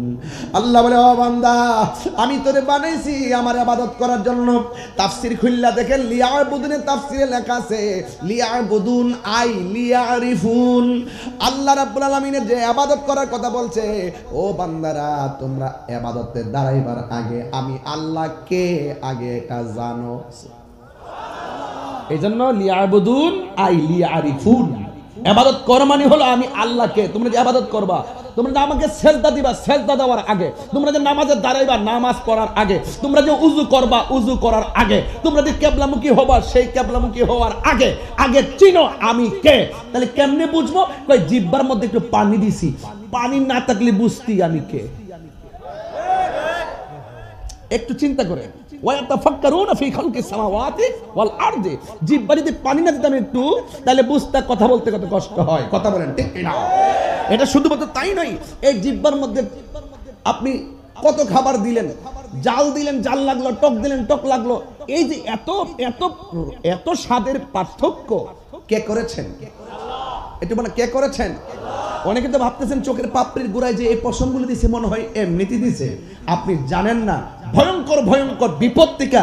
আল্লাহ বলে, ও বান্দা, আমি তোরে বানাইছি আমার ইবাদত করার জন্য। তাফসীর খুললা দেখেন, লিয়াবুদুনের তাফসীরে লেখা আছে লিয়াবুদুন আই লিয়ারিফুন। আল্লাহ রাব্বুল আলামিনের যে ইবাদত করার কথা বলছে, ও বান্দারা তোমরা ইবাদতে দাঁড়াইবার আগে আমি আল্লাহকে আগে এটা জানো। এই জন্য লিয়াবুদুন আই লিয়ারিফুন। ইবাদত করা মানে হলো আমি আল্লাহকে, তোমরা যে ইবাদত করবা, তোমরা যে আমাকে সেজদা দিবা, সেজদা দেওয়ার আগে, তোমরা যে নামাজে দাঁড়াইবা, নামাজ পড়ার আগে, তোমরা যে উযু করবা, উযু করার আগে, তোমরা যে কিবলামুখী হবা, সেই কিবলামুখী হওয়ার আগে আগে চিনো আমি কে। তাহলে কেমনে বুঝবো? কই জিহ্বার মধ্যে একটু পানি দিছি, পানি না থাকলে বুঝতি আমি কে। একটু চিন্তা করে, ওয়াতাফাক্কারুনা ফি খালকিস সামাওয়াতি ওয়াল আরদি। জিহ্বা যদি পানি না দিতাম একটু, তাহলে বুঝতে কথা বলতে কত কষ্ট হয়। কথা বলেন ঠিক না? এটা শুধুমাত্র তাই নয়, এই জিহ্বার মধ্যে আপনি কত খাবার দিলেন, জাল দিলেন জাল লাগলো, টক দিলেন টক লাগলো, এই যে এত এত এত স্বাদের পার্থক্য কে করেছেন? একটু মানে কে করেছেন? অনেকে তো ভাবতেছেন চোখের পাপড়ির গোড়ায় যে এই পশমগুলো দিছে মনে হয় এমনিতে দিছে। আপনি জানেন না ভয়ঙ্কর ভয়ঙ্কর বিপদ থেকে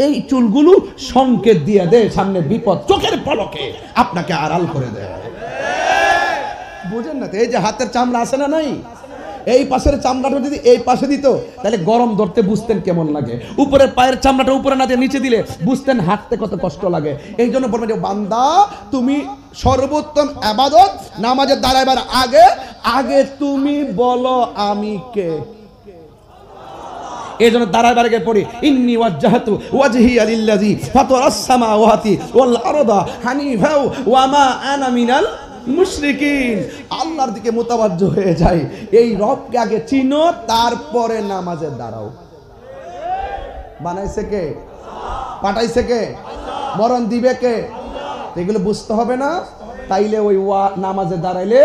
এই চুলগুলো সংকেত দিয়ে দেয় সামনে বিপদ, চোখের পলকে আপনাকে আড়াল করে দেয়। বুঝেন না? এই যে হাতের চামড়া আছে না নাই, এই পাশের চামড়াটা যদি এই পাশে দিত তাহলে গরম ধরতে বুঝতেন কেমন লাগে। উপরের পায়ের চামড়াটা উপরে না দিয়ে নিচে দিলে বুঝতেন হাঁটতে কত কষ্ট লাগে। এই জন্য বলবেন যে বান্দা তুমি সর্বোত্তম ইবাদত নামাজে দাঁড়াইবার আগে আগে তুমি বলো আমি কে। এই জন্য দাঁড়াইবার আগে পড়ি ইন্নী ওয়াজ্জাহতু ওয়াজহিয়া লিল্লাযী ফাতারাস সামাওয়াতি ওয়াল আরদা হানিফা ওয়া মা আনা মিনাল মুশরিকিন। আল্লাহর দিকে মুতাওয়াজ্জহ হয়ে যায়। এই রবকে আগে চিনো, তারপরে নামাজে দাঁড়াও। বানাইছে কে? পাঠাইছে কে? মরণ দিবে কে? এগুলো বুঝতে হবে না? তাইলে ওই নামাজে দাঁড়াইলে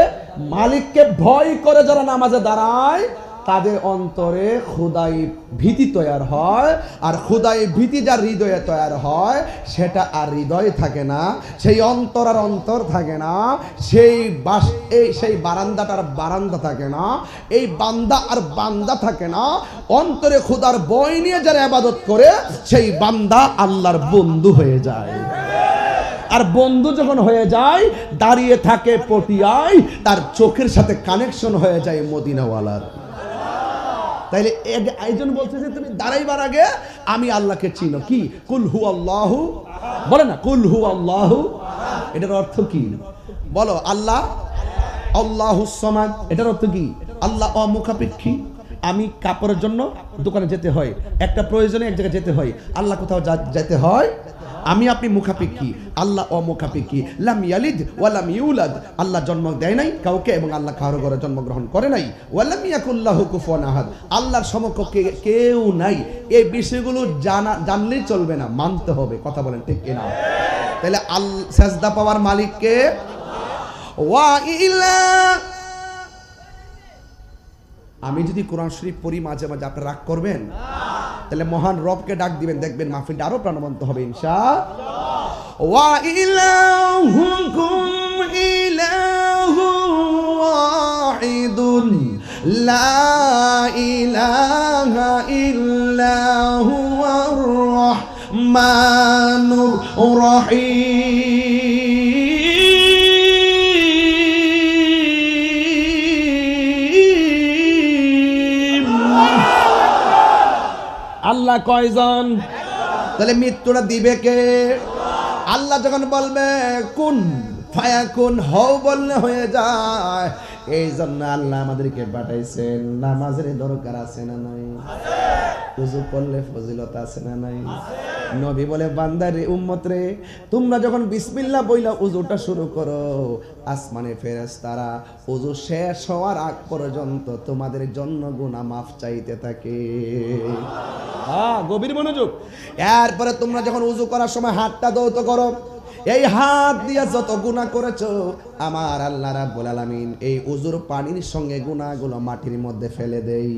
মালিককে ভয় করে যারা নামাজে দাঁড়ায় তাদের অন্তরে খুদাই ভীতি তৈরি হয়। আর খুদাই ভীতি যার হৃদয়ে তৈরি হয় সেটা আর হৃদয় থাকে না, সেই অন্তর আর অন্তর থাকে না, সেই বারান্দাটার বারান্দা থাকে না, এই বান্দা আর বান্দা থাকে না। অন্তরে খুদার ভয় নিয়ে যারা ইবাদত করে সেই বান্দা আল্লাহর বন্ধু হয়ে যায়। আর বন্ধু যখন হয়ে যায় দাঁড়িয়ে থাকে পটিয়ায়, তার চোখের সাথে কানেকশন হয়ে যায় মদিনাওয়ালার। তাইলে এইজন বলছে যে তুমি দাঁড়াইবার আগে আমি আল্লাহকে চিনো। কি? কুল হু আল্লাহু, বলে না কুল হু আল্লাহু, এটার অর্থ কি বলো? আল্লাহ আল্লাহুস সামাদ, এটার অর্থ কি? আল্লাহ অমুখাপেক্ষী। আমি কাপড়ের জন্য দোকানে যেতে হয়, একটা প্রয়োজনে এক জায়গায় যেতে হয়, আল্লাহ কোথাও যেতে হয়, আমি আপনি মুখাপেক্ষী, আল্লাহ অমুখাপেক্ষী। লাম ইয়ালিদ ওয়া লাম ইউলাদ, আল্লাহ জন্ম দেয় নাই কাউকে এবং আল্লাহ কারো ঘরে জন্মগ্রহণ করে নাই। ওয়া লাম ইয়াকুল লাহু কুফুয়ান আহাদ, আল্লাহর সমকক্ষ কেউ নাই। এই বিষয়গুলো জানলেই চলবে না, মানতে হবে। কথা বলেন ঠিক কিনা? তাহলে সেজদা পাওয়ার মালিক কে? ওয়া ইলা। আমি যদি কোরআন শরীফ পড়ি মাঝে মাঝে আপনারা রাগ করবেন? তাহলে মহান রবকে ডাক দিবেন, দেখবেন মাহফিলটা আরো প্রাণবন্ত হবে ইনশাআল্লাহ। ওয়া ইলাহুকুম ইলাহু ওয়াহিদুন লা ইলাহা ইল্লা হুয়ার রাহমানুর রাহিম। আল্লাহ কয়জন? তাহলে মৃত্যুটা দিবে কে? আল্লাহ যখন বলবে কুন ফায়াকুন, হও বললে হয়ে যায়। এই জন্য আল্লাহ আমাদেরকে পাঠাইছেন। নামাজের দরকার আছে না নাই? ওযু করলে ফজিলত আছে না নাই? নবী বলে বান্দারে উম্মত রে, তোমরা যখন বিসমিল্লাহ বইলা ওযুটা শুরু করো, আসমানে ফেরেশতারা ওযু শেষ হওয়ার আগ পর্যন্ত তোমাদের জন্য গুনাহ মাফ চাইতে থাকে। গভীর মনোযোগ। এরপরে তোমরা যখন ওযু করার সময় হাতটা ধৌত করো, এই হাত দিয়ে যত গুনাহ করেছো আমার আল্লাহ রাব্বুল আলামিন এই ওযুর পানির সঙ্গে গুনাহগুলো মাটির মধ্যে ফেলে দেই।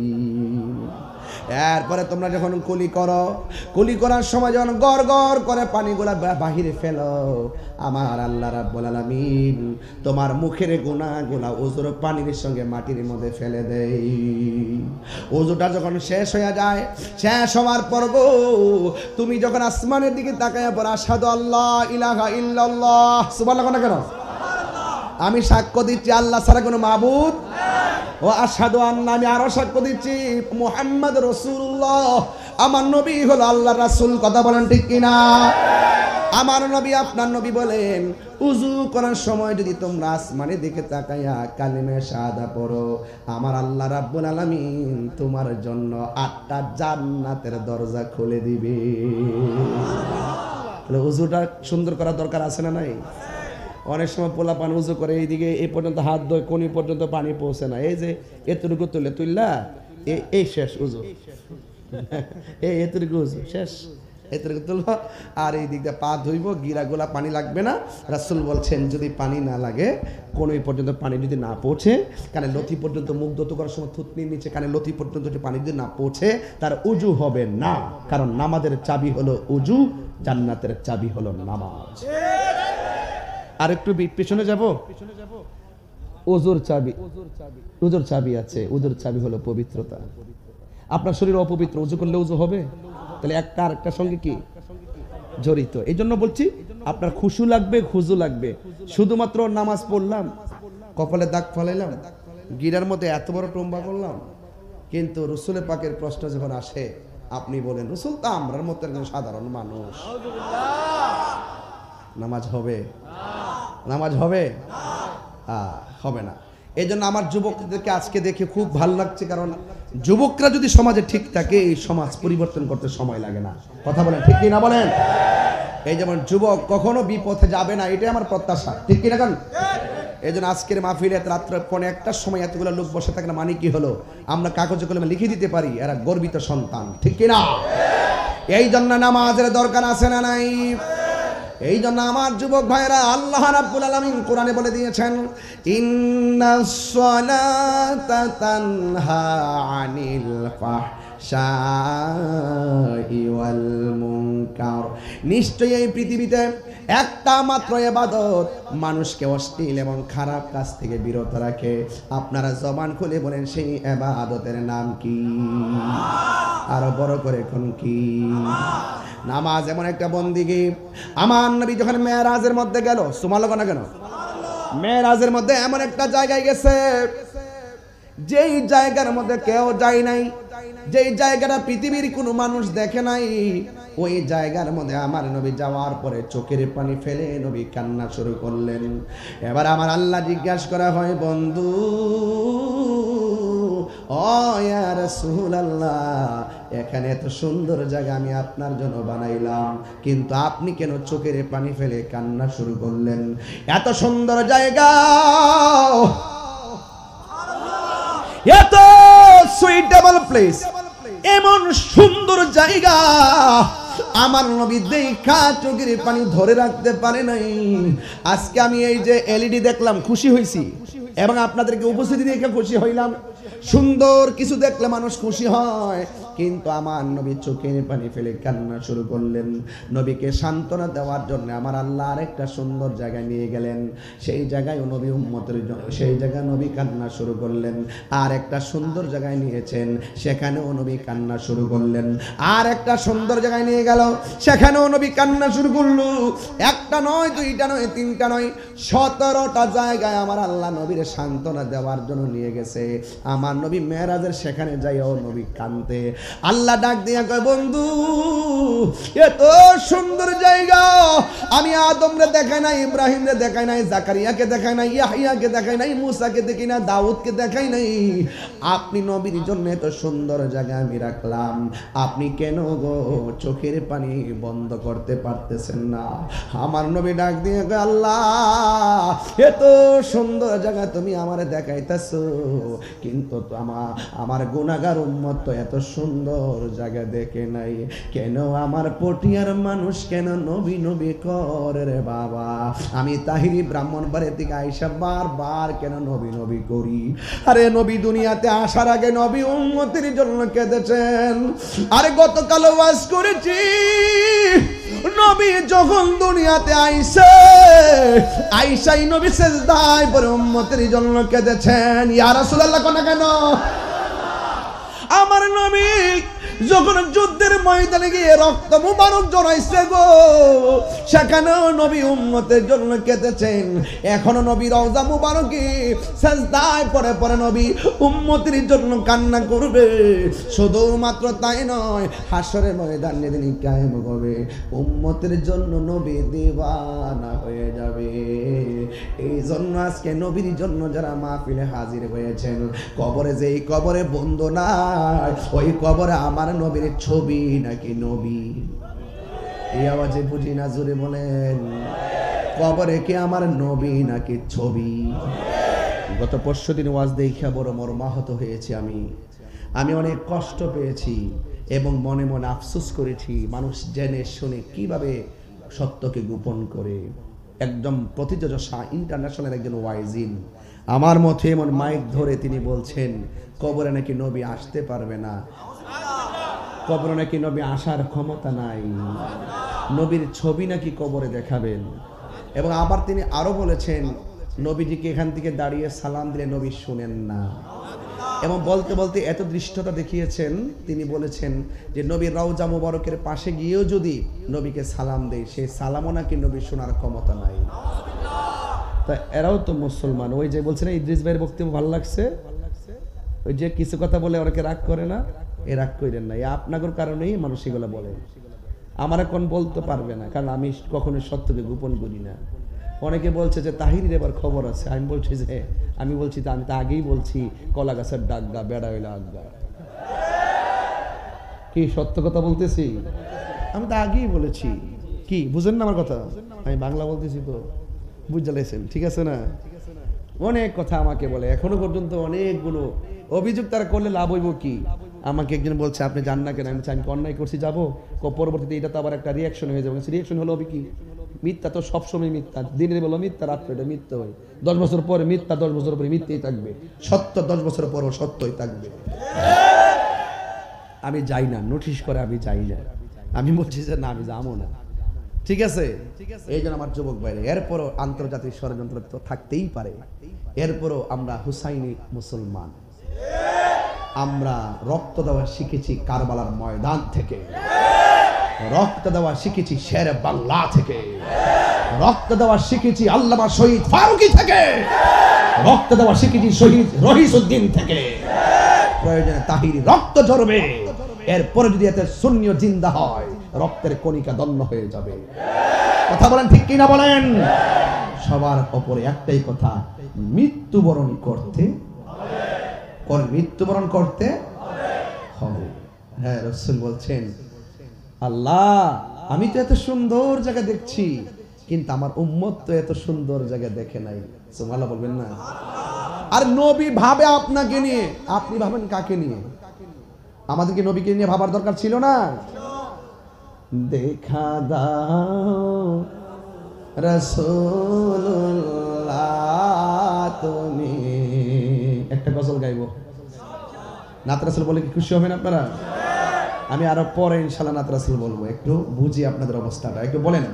এরপরে তোমরা যখন কুলি করো, কুলি করার সময় যখন গড় গড় করে পানিগুলা বাহিরে ফেলো, আমার আল্লাহ রাব্বুল আলামিন তোমার মুখের গুনাহগুলা ওযুর পানির সঙ্গে মাটির মধ্যে ফেলে দেই। ওযুটা যখন শেষ হয়ে যায়, শেষ হওয়ার পর তুমি যখন আসমানের দিকে তাকায়া পড়ো, আশহাদু আল্লাহ ইলাহা ইল্লাল্লাহ, সুবহানাল্লাহ কেন? আমি সাক্ষ্য দিচ্ছি আল্লাহ ছাড়া কোনো মাবুদ, ও আশহাদু আন্না, আমি আরো সাক্ষ্য দিচ্ছি মুহাম্মদ রাসূলুল্লাহ, আমার নবী হলো আল্লাহর রাসূল। কথা বলেন ঠিক কিনা? আমার নবী আপনার নবী বলেন উযু করার সময় যদি তোমরা আসমানের দিকে তাকায়া কালিমা শাহাদা পড়ো, আমার আল্লাহ রাব্বুল আলামিন তোমার জন্য 8টা জান্নাতের দরজা খুলে দিবে। তাহলে উযুটা সুন্দর করার দরকার আছে না নাই? অনেক সময় পোলা পান উজু করে এইদিকে এই পর্যন্ত হাত ধোয়, কোনি পর্যন্ত পানি পৌঁছে না, এই যে এতটুকু তুললা এই শেষ উজু, এই এতটুকু উজু শেষ, এতটুকু তুলবো আর এই দিকটা পা ধুইব, গিরাগুলা পানি লাগবে না। রাসূল বলছেন যদি পানি না লাগে, কোন পর্যন্ত পানি যদি না পৌঁছে, কানে লথি পর্যন্ত, মুখ ধৌত করার সময় থুতনির নিচে কানে লথি পর্যন্ত যদি পানি যদি না পৌঁছে, তার উজু হবে না। কারণ নামাজের চাবি হলো উজু, জান্নাতের চাবি হলো নামাজ। আর একটু পেছনে যাব, ওজুর চাবি, উজুর চাবি আছে। উজুর চাবি হলো পবিত্রতা। আপনার শরীর অপবিত্র, উজু করলে উজু হবে? তাহলে একটা আর একটা সঙ্গে কি জড়িত। এই জন্য বলছি আপনার খুশু লাগবে, খুজু লাগবে। শুধুমাত্র নামাজ পড়লাম, কপালে দাগ ফলাইলাম, গিরার মধ্যে এত বড় টম্বা করলাম, কিন্তু রসুলের পাকের প্রশ্ন যখন আসে, আপনি বলেন রসুল তো আমরার মতো একজন সাধারণ মানুষ, নামাজ হবে? নামাজ হবে? হবে না। এই জন্য আমার যুবকদেরকে আজকে দেখে খুব ভালো লাগছে, কারণ যুবকরা যদি সমাজে ঠিক থাকে, এই সমাজ পরিবর্তন করতে সময় লাগে না। কথা বলেন ঠিক কিনা বলেন? এই যেমন যুবক কখনো বিপথে যাবে না, এটাই আমার প্রত্যাশা, ঠিক কিনা? কারণ এই জন্য আজকের মাহফিলে রাত্রে 1:15টার সময় এতগুলো লোক বসে থাকে না, মানে কি হলো? আমরা কাগজে কলমে লিখে দিতে পারি এরা গর্বিত সন্তান, ঠিক কিনা? এই জন্য নামাজের দরকার আছে না নাই? এই জন্য আমার যুবক ভাইরা, আল্লাহ রাব্বুল আলামিন কোরআনে বলে দিয়েছেন, ইন্নাস সালাতা তানহা আনিল ফাহশাই ওয়াল মুনকার। নিশ্চয়ই এই পৃথিবীতে একটা মাত্র ইবাদত মানুষকে অশ্লীল এবং খারাপ কাজ থেকে বিরত রাখে। আপনারা জবান খুলে বলেন সেই ইবাদতের নাম কি? আরো বড় করে কোন কি? নামাজ এমন একটা বন্দিগি। আমার নবী যখন মেরাজের মধ্যে গেল, সুবহানাল্লাহ না কেন? মেরাজের মধ্যে এমন একটা জায়গায় গেছে, যেই জায়গার মধ্যে কেউ যায় নাই, যেই জায়গাটা পৃথিবীর কোনো মানুষ দেখে নাই, ওই জায়গার মধ্যে আমার নবী যাওয়ার পরে চোখের পানি ফেলে নবী কান্না শুরু করলেন। এবার আমার আল্লাহ জিজ্ঞাসা করা হয়, বন্ধু ও ইয়া রাসূলুল্লাহ, এখানে এত সুন্দর জায়গা আমি আপনার জন্য বানাইলাম, কিন্তু আপনি কেন চোখের পানি ফেলে কান্না শুরু করলেন? এত সুন্দর জায়গা, এত সুইটেবল প্লেস, এমন সুন্দর জায়গা আমার নবী দেখা চোখের পানি ধরে রাখতে পারে নাই। আজকে আমি এই যে এলইডি দেখলাম, খুশি হয়েছি, এবং আপনাদেরকে উপস্থিতি দেখে খুশি হইলাম। সুন্দর কিছু দেখলে মানুষ খুশি হয়, কিন্তু আমার নবী চোখের পানি ফেলে কান্না শুরু করলেন। নবীকে সান্ত্বনা দেওয়ার জন্য আমার আল্লাহ আরেকটা সুন্দর জায়গায় নিয়ে গেলেন। সেই জায়গায় নবী উম্মতের জন্য, সেই জায়গায় নবী কান্না শুরু করলেন। আর একটা সুন্দর জায়গায় নিয়েছেন, সেখানেও নবী কান্না শুরু করলেন। আর একটা সুন্দর জায়গায় নিয়ে গেল, সেখানেও নবী কান্না শুরু করলো। একটা নয়, দুইটা নয়, তিনটা নয়, 17টা জায়গায় আমার আল্লাহ নবীর সান্ত্বনা দেওয়ার জন্য নিয়ে গেছে। আমার নবী মেরাজের সেখানে যাইও নবী কাঁদতে। আল্লাহ ডাক দিয়া কয়, বন্ধু এত সুন্দর জায়গা আমি আদমরে দেখাই নাই, ইব্রাহিমরে দেখাই নাই, জাকারিয়াকে দেখাই নাই, ইয়াহইয়াকে দেখাই নাই, মুসাকে দেখি না, দাউদকে দেখাই নাই। আপনি নবীর জন্য এত সুন্দর জায়গা আমি রাখলাম, আপনি কেন গো চোখের পানি বন্ধ করতে পারতেছেন না? আমার নবী ডাক দিয়ে কয়, আল্লাহ এত সুন্দর জায়গা তুমি আমারে দেখাইতেছো, কিন্তু আমার গুনাহগার উম্মত তো এত সুন্দর জায়গা দেখে নাই। কেন আমার পটিয়ার মানুষ কেন নবী নবী করে রে বাবা? আমি তাহিরি ব্রাহ্মণবাড়ির থেকে আইসা বারবার কেন নবী নবী করি? আরে নবী দুনিয়াতে আসার আগে নবী উম্মতের জন্য কেঁদেছেন। আরে গতকাল ওয়াজ করেছি, নবী যখন দুনিয়াতে আইসাই নবী সেজদায় পড়ে উম্মতের জন্য কেঁদেছেন। ইয়া রাসূলুল্লাহ কোন কেন? আমার নবী যখন যুদ্ধের ময়দানে গিয়ে রক্ত মুবারক জড়াইছে গো, সেখানেও নবী উম্মতের জন্য কেঁদেছেন। এখনো নবী রওজা মুবারকে সাজদায় পড়ে পড়ে নবী উম্মতের জন্য কান্না করবে। শুধুমাত্র তাই নয়, হাসরের ময়দান যেদিন কায়েম হবে, উম্মতের জন্য নবী দিওয়ানা হয়ে যাবে। এই জন্য আজকে নবীর জন্য যারা মাহফিলে হাজির হয়েছেন, কবরে যেই কবরে বন্ধু নাই, ওই কবরে আমার নবীর ছবি নাকি নবী? এই আওয়াজে বুঝি না, জোরে বলেন, কবরে কি আমার নবী নাকি ছবি? গত পরশুদিন ওয়াজ দেখা বড় মর্মাহত হয়েছি আমি অনেক কষ্ট পেয়েছি। এবং মনে মনে আফসোস করেছি মানুষ জেনে শুনে কিভাবে সত্যকে গোপন করে। একদম প্রথিতযশা ইন্টারন্যাশনাল একজন ওয়াইজিন আমার মতে এমন মাইক ধরে তিনি বলছেন কবরে নাকি নবী আসতে পারবে না, কবরে নাকি নবী আসার ক্ষমতা নাই, নবীর ছবি নাকি কবরে দেখাবেন। এবং আবার তিনি আরো বলেছেন নবীজিকে এখান থেকে দাঁড়িয়ে সালাম দিলে নবী শুনেন না। এবং বলতে বলতে এত দৃষ্টতা দেখিয়েছেন, তিনি বলেছেন যে নবীর রওজা মুবারকের পাশে গিয়েও যদি নবীকে সালাম দেয় সেই সালামও নাকি নবী শোনার ক্ষমতা নাই। তা এরাও তো মুসলমান। ওই যে বলছে না ইদ্রিস ভাইয়ের বক্তব্য ভালো লাগছে, ওই যে কিছু কথা বলে ওরাকে রাগ করে না, এ রাগ করেন না, আপনাদের কারণেই মানুষ এগুলো বলে। আমার এখন বলতে পারবে না, কারণ আমি কখনো সত্যকে গোপন করি না। অনেকে বলছে যে তাহিরের এবার খবর আছে, আমি বলছি যে আমি তো আগেই বলছি কলা গাছের ডাগা বেড়া হইলো আজ্ঞা। কি সত্য কথা বলতেছি? আমি তো আগেই বলেছি। কি বুঝেন না আমার কথা? আমি বাংলা বলতেছি তো, বুঝতে লেছেন, ঠিক আছে না? অনেক কথা আমাকে বলে, এখনো পর্যন্ত অনেকগুলো অভিযোগ তারা করলে লাভ হইব কি? আমাকে একজন বলছে আপনি জান না কেন? আমি অন্যায় করছি যাবো, পরবর্তীতে এটা তো আবার একটা রিয়াকশন হয়ে যাবে। রিয়াকশন হলো কি? মিথ্যা তো সবসময় মিথ্যা, দিনের বেলা মিথ্যা, রাত্রে এটা মিথ্যা হয়। 10 বছর পরে মিথ্যা, 10 বছর পরে মিথ্যেই থাকবে। সত্য 10 বছর পরও সত্যই থাকবে। আমি যাই না, নোটিশ করে আমি যাই না, আমি বলছি যে না আমি যাবো না, ঠিক আছে? এই জন্য আমার যুবক ভাইরা, এরপরও আন্তর্জাতিক ষড়যন্ত্র তো থাকতেই পারে, এরপরও আমরা হুসাইনি মুসলমান। আমরা রক্ত দেওয়া শিখেছি কারবালার ময়দান থেকে, রক্ত দেওয়া শিখেছি শের বাংলা থেকে, রক্ত দেওয়া শিখেছি আল্লামা শহীদ ফারুকী থেকে, রক্ত দেওয়া শিখেছি শহীদ রহিসউদ্দিন থেকে। প্রয়োজনে তাহিরি রক্ত ঝরবে, এরপরে যদি এতে শূন্য জিন্দা হয় রক্তের কণিকা দন্ন হয়ে যাবে। কথা বলেন ঠিক কিনা বলেন? সবার উপরে একটাই কথা, মৃত্যুবরণ করতে মৃত্যুবরণ করতে হবে। হ্যাঁ, রাসূল বলছেন আল্লাহ আমি তো এত সুন্দর জায়গা দেখছি, কিন্তু আমার উম্মত তো এত সুন্দর জায়গা দেখে নাই। সুবহানাল্লাহ বলবেন না? আর নবী ভাবে আপনাকে নিয়ে, আপনি ভাবেন কাকে নিয়ে? আমাদেরকে নবীকে নিয়ে ভাবার দরকার ছিল না? দেখা দাও রাসূলুল্লাহ তুমি, একটা গজল গাইবো, নাত রাসূল বলে কি খুশি হবেন আপনারা? আমি আরো পরে ইনশাআল্লাহ নাত রাসূল বলবো, একটু বুঝি আপনাদের অবস্থাটা, একটু বলেন।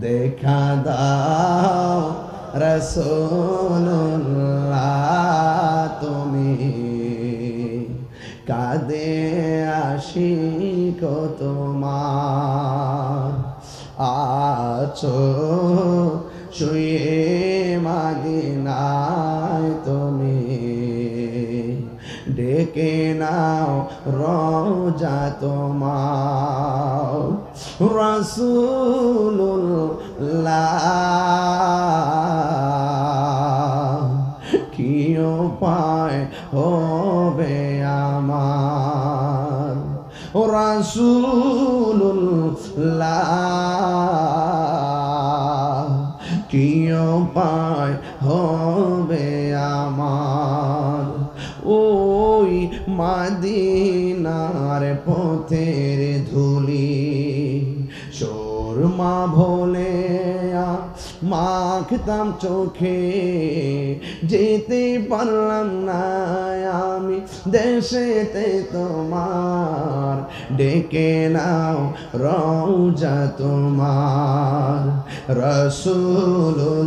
দেখা দাও রাসূলুল্লাহ তুমি, কাঁদে আশিক তোমার, আছো শুয়ে মদিনায় তুমি, ডেকে নাও রোজা তোমার, রাসূলুল্লাহ কি উপায় হবে আমার, রাসূলুল্লাহ কি উপায় হবে আমার, ওই মদিনার পথের ধুলি সুরমা ভোলে মাখতাম চোখে, যেতে পারলাম না আমি দেশেতে তোমার, ডেকে নাও রওজা তোমার, রাসূলুল্লাহ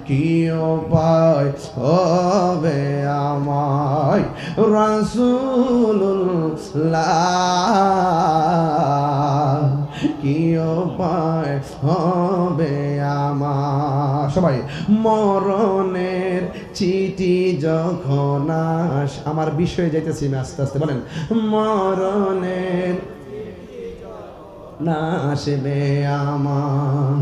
কি উপায় হবে আমায়, রাসূলুল্লাহ কি উপায় হবে আমার। সবাই মরণের চিঠি যখন আমার বিষয়ে যাইতেছি না, আস্তে আস্তে বলেন। মরণের না আসবে আমার,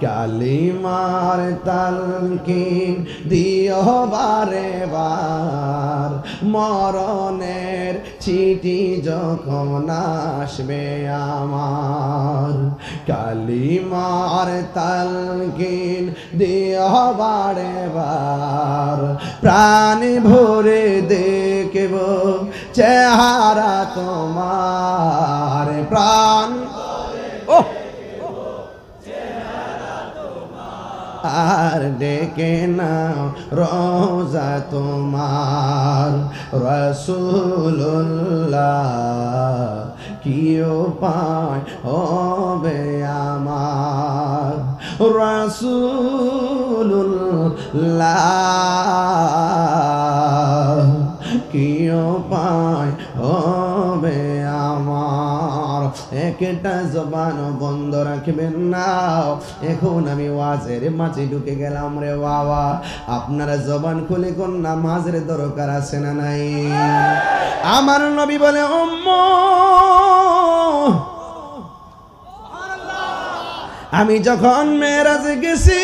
কালিমার তালকিন দিও বারে বার, মরণের চিঠি যখন আসবে আমার, কালিমার তালকিন দিও বারে বার, প্রাণ ভরে দেখ দেখব চেহারা তোমার প্রাণ ও আর ডেকে নাও রোজা তোমার রাসূলুল্লাহ কি উপায় হবে আমার রাসূলুল্লাহ কি উপায় হবে আমার একটা জবান বন্ধ রাখবেন না এখন আমি ওয়াজের মাঝে ঢুকে গেলাম রে বাবা আপনারা জবান খুলে কোন নামাজের দরকার আছে না নাই আমার নবী বলে আমি যখন মেরাজে গেছি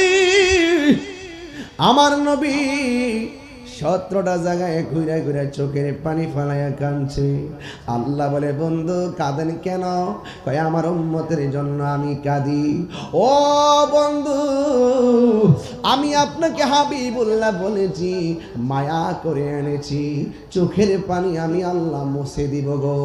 আমার নবী 17টা জায়গায় ঘুরে ঘুরে চোখের পানি ফেলাইয়া কাঁদছে আল্লাহ বলে বন্ধু কাঁদেন কেন কয় আমার উম্মতের জন্য আমি কাঁদি ও বন্ধু আমি আপনাকে হাবিবুল্লাহ বলেছি মায়া করে এনেছি চোখের পানি আমি আল্লাহ মুছে দিব গো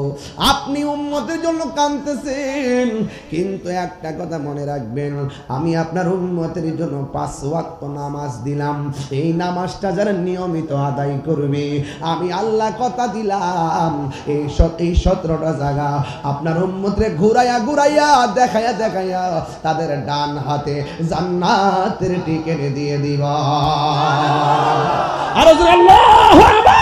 আপনি উম্মতের জন্য কাঁদতেছেন কিন্তু একটা কথা মনে রাখবেন আমি আপনার উম্মতের জন্য 5 ওয়াক্ত নামাজ দিলাম এই নামাজটা যারা নিয়মিত আদায় করবে আমি আল্লাহ কথা দিলাম এই 17টা জায়গা আপনার উম্মতরে ঘুরাইয়া ঘুরাইয়া দেখাইয়া দেখাইয়া তাদের ডান হাতে জান্নাতের টিকিট দিয়ে দিবা আর আল্লাহু আকবার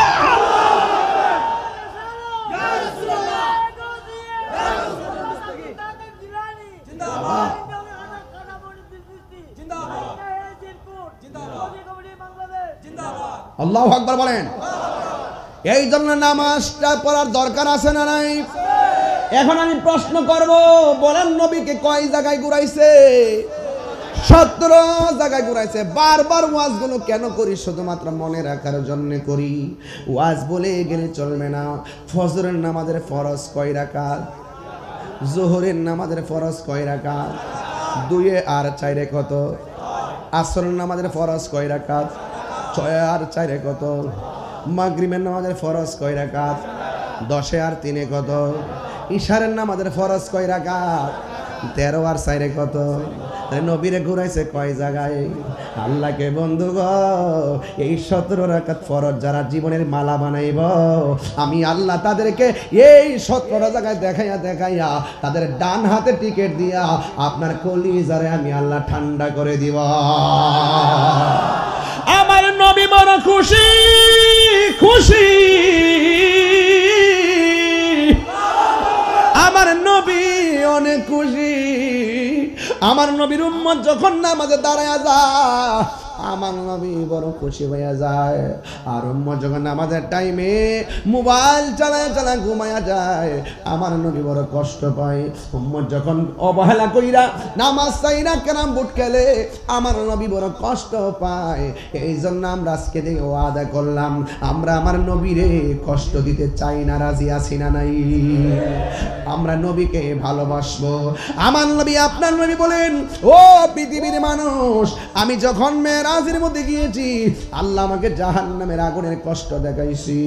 আল্লাহু আকবার বলেন এই জন্য নামাজটা পড়ার দরকার আছে না নাই এখন আমি প্রশ্ন করব বলেন নবীকে কয় জায়গায় ঘুরাইছে 17 জায়গায় ঘুরাইছে বারবার ওয়াজগুলো কেন করি শুধুমাত্র মনে রাখার জন্য করি ওয়াজ বলে গেলে চলবে না ফজরের নামাজের ফরজ কয় রাকাত যোহরের নামাজের ফরজ কয় রাকাত 2 আর 4 কত আসরের নামাজের ফরজ কয় রাকাত 6 আর 4 কত মাগরিবের নামাজের ফরজ কয় রাকাত 10 আর 3 কত ইশারের নামাজের ফরজ কয় রাকাত 13 আর 4 কত নবীরে ঘুরাইছে কয় জায়গায় আল্লাহকে বন্ধু গো এই 17 রাকাত ফরজ যারা জীবনের মালা বানাইব আমি আল্লাহ তাদেরকে এই 17টা জায়গায় দেখাইয়া দেখাইয়া তাদের ডান হাতে টিকিট দিয়া আপনার কলিজারে আমি আল্লাহ ঠান্ডা করে দিব আমার নবী বড় খুশি খুশি আমার নবী অনেক খুশি আমার নবীর উম্মত যখন নামাজে দাঁড়ায় যায় আমার নবী বড় খুশি হয়ে যায় আর উম্মত যখন নামাজের টাইমে মোবাইল চালায় চালায় ঘুমায়া যায় আমার নবী বড় কষ্ট পায় উম্মত যখন অবহেলা কইরা নামাজ চাইরা কেরাম বুট খেলে আমার নবী বড় কষ্ট পায় এই জন্য আমরা আজকে থেকে ওয়াদা করলাম আমরা আমার নবীরে কষ্ট দিতে চাই না রাজি আছি না নাই আমরা নবীকে ভালোবাসবো আমার নবী আপনার নবী বলেন ও পৃথিবীর মানুষ আমি যখন মেরাজের মধ্যে গিয়েছি আল্লাহ আমাকে জাহান্নামের আগুনের কষ্ট দেখাইছি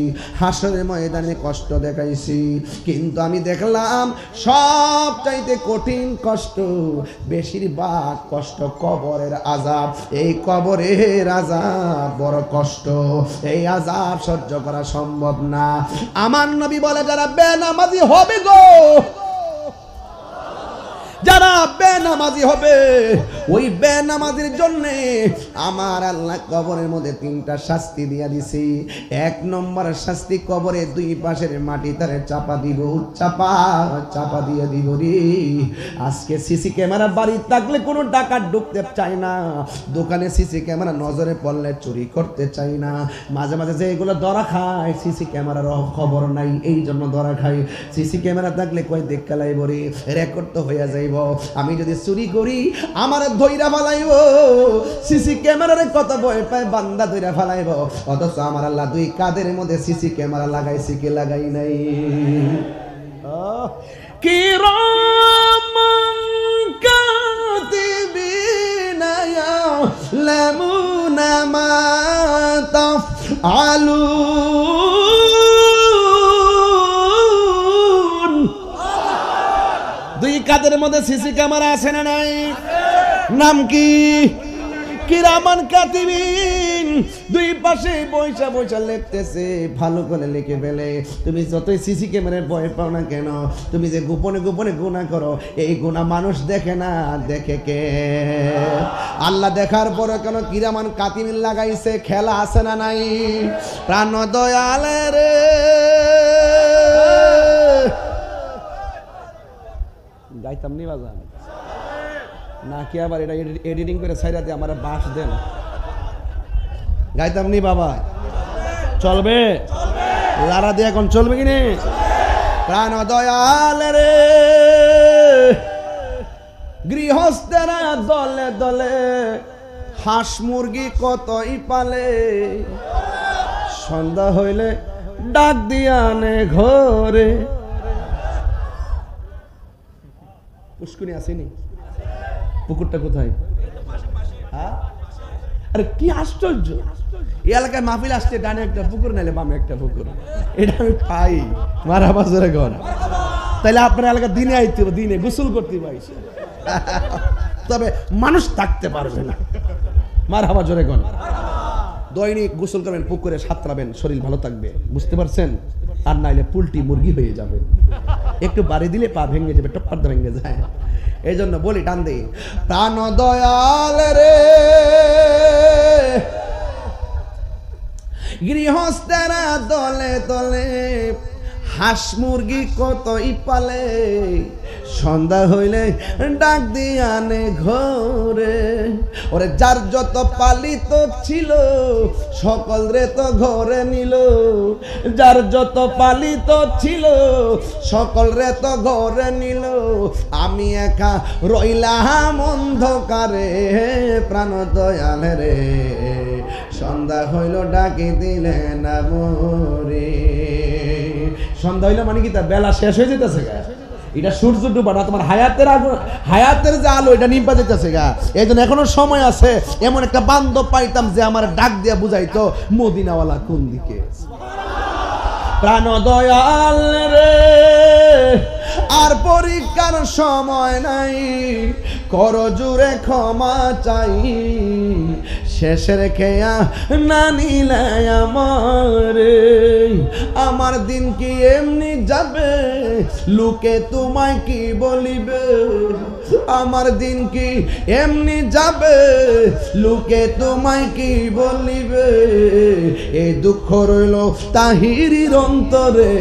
হাসরের ময়দানে কষ্ট দেখাইছি কিন্তু আমি দেখলাম সব চাইতে কঠিন কষ্ট বেশিরভাগ কষ্ট কবরের আযাব এই কবরের আযাব বড় কষ্ট এই আযাব সহ্য করা সম্ভব না আমার নবী বলে যারা বেনামাজি হবে গো যারা বেনামাজি হবে ওই বেনামাজির জন্য আমার আল্লাহ কবরের মধ্যে 3টা শাস্তি দিয়া দিছি 1 নম্বর শাস্তি কবরে 2 পাশের মাটি তারে চাপা দিব চাপা দিয়ে দিব রে আজকে সিসি ক্যামেরা বাড়ি থাকলে কোনো ডাকাত ঢুকতে চায় না দোকানে সিসি ক্যামেরা নজরে পড়লে চুরি করতে চায় না মাঝে মাঝে যে এগুলো ধরা খায় সিসি ক্যামেরার খবর নাই এই জন্য ধরা খায় সিসি ক্যামেরা থাকলে কই দেখা লাইব রে রেকর্ড তো হইয়া যাইব আমি যদি চুরি করি আমার ধইরা ফালাইব সিসি ক্যামেরার কত ভয় পায় বান্দা ধইরা ফালাইব অথচ আমার আল্লাহ 2 কাদের মধ্যে সিসি ক্যামেরা লাগাইছি কি লাগাই নাই কিরামান কাতিবিনা ইয়ালামুনা মা তাফআলুন দুই কাদের মধ্যে সিসি ক্যামেরা আছে না নাই? নাম কি? কিরামান কাতিবিন। দুই পাশে বৈশা বৈশা লিখতেছে, ভালো করে লিখে ফেলে। তুমি যতই সিসি ক্যামেরার ভয় পাও না কেন, তুমি যে গোপনে গোপনে গুনাহ করো, এই গুনাহ মানুষ দেখে না, দেখে কে? আল্লাহ দেখার পরে কেন কিরামান কাতিবিন লাগাইছে? খেলা আছে না নাই? প্রাণ দয়ালের গাইতাম নি বাজান না কি আবার এটা এডিটিং করে সাইডাতে আমার বাস দেন? গাইতাম নি বাবা? চলবে? লারা দিয়ে এখন চলবে কিনে? প্রাণ দয়াল রে গৃহস্থেরা দলে দলে হাঁস মুরগি কতই পালে, সন্ধ্যা হইলে ডাক দিয়া আনে ঘরে। পুষ্কুনি আসেনি? পুকুরটা কোথায়? আরে কি আশ্চর্য, এই এলাকায় মাহফিল আসছে, ডানে একটা পুকুর নাইলে বামে একটা পুকুর, এটা আমি পাই মারা বাজারে ঘর। তাইলে আপনার এলাকা দিনে আইতে হবে, দিনে গোসল করতে পাইছে, তবে মানুষ থাকতে পারবে না। মারা বাজারে ঘর দৈনিক গোসল করবেন, পুকুরে সাঁতরাবেন, শরীর ভালো থাকবে, বুঝতে পারছেন? আর নাইলে পুলটি মুরগি হয়ে যাবে, একটু বাড়ি দিলে পা ভেঙে যাবে, টপ্পার ভেঙে যায়। এই জন্য বলি টান দে, প্রাণ দয়াল রে গৃহস্থেরা দলে দলে হাঁস মুরগি কতই পালে, সন্ধ্যা হইলে ডাক দিয়ে আনে ঘরে। ওরে যার যত পালিত ছিল সকল রে তো ঘরে নিল, যার যত পালিত ছিল সকল রে তো ঘরে নিল, আমি একা রইলাম অন্ধকারে। প্রাণ দয়াল রে সন্ধ্যা হইল ডাকি দিলে না মোরে। সন্ধ্যা হইলে মানে কি তার বেলা শেষ হয়ে যেতেছে গা, এটা সূর্য ডুবা না, তোমার হায়াতের আগুন, হায়াতের যে আলো এটা নিভা যেতেছে গা। এই জন্য এখনো সময় আছে। এমন একটা বান্ধব পাইতাম যে আমার ডাক দিয়া বুঝাইতো মদিনাওয়ালা কোন দিকে। প্রাণ দয়াল রে আর পরীক্ষার সময় নাই, কর জুড়ে ক্ষমা চাই, শেষের খেয়া না নিলে আমার দিন কি এমনি যাবে, লোকে তোমায় কি বলিবে। আমার দিন কি এমনি যাবে, লোকে তোমায় কি বলিবে। এই দুঃখ রইল তাহিরির অন্তরে।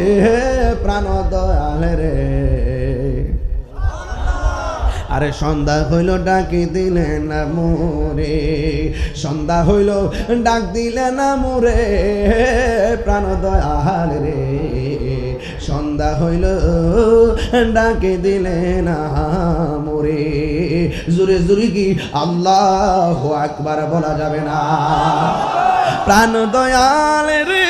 প্রাণ দয়াল রে আরে সন্ধ্যা হইল ডাকি দিলে না মোরে, সন্ধ্যা হইল ডাক দিলে না মোরে। প্রাণ দয়াল রে সন্ধ্যা হইল ডাকে দিলে না মোরে। জোরে জোরে কি আল্লাহু আকবার বলা যাবে না? প্রাণ দয়াল রে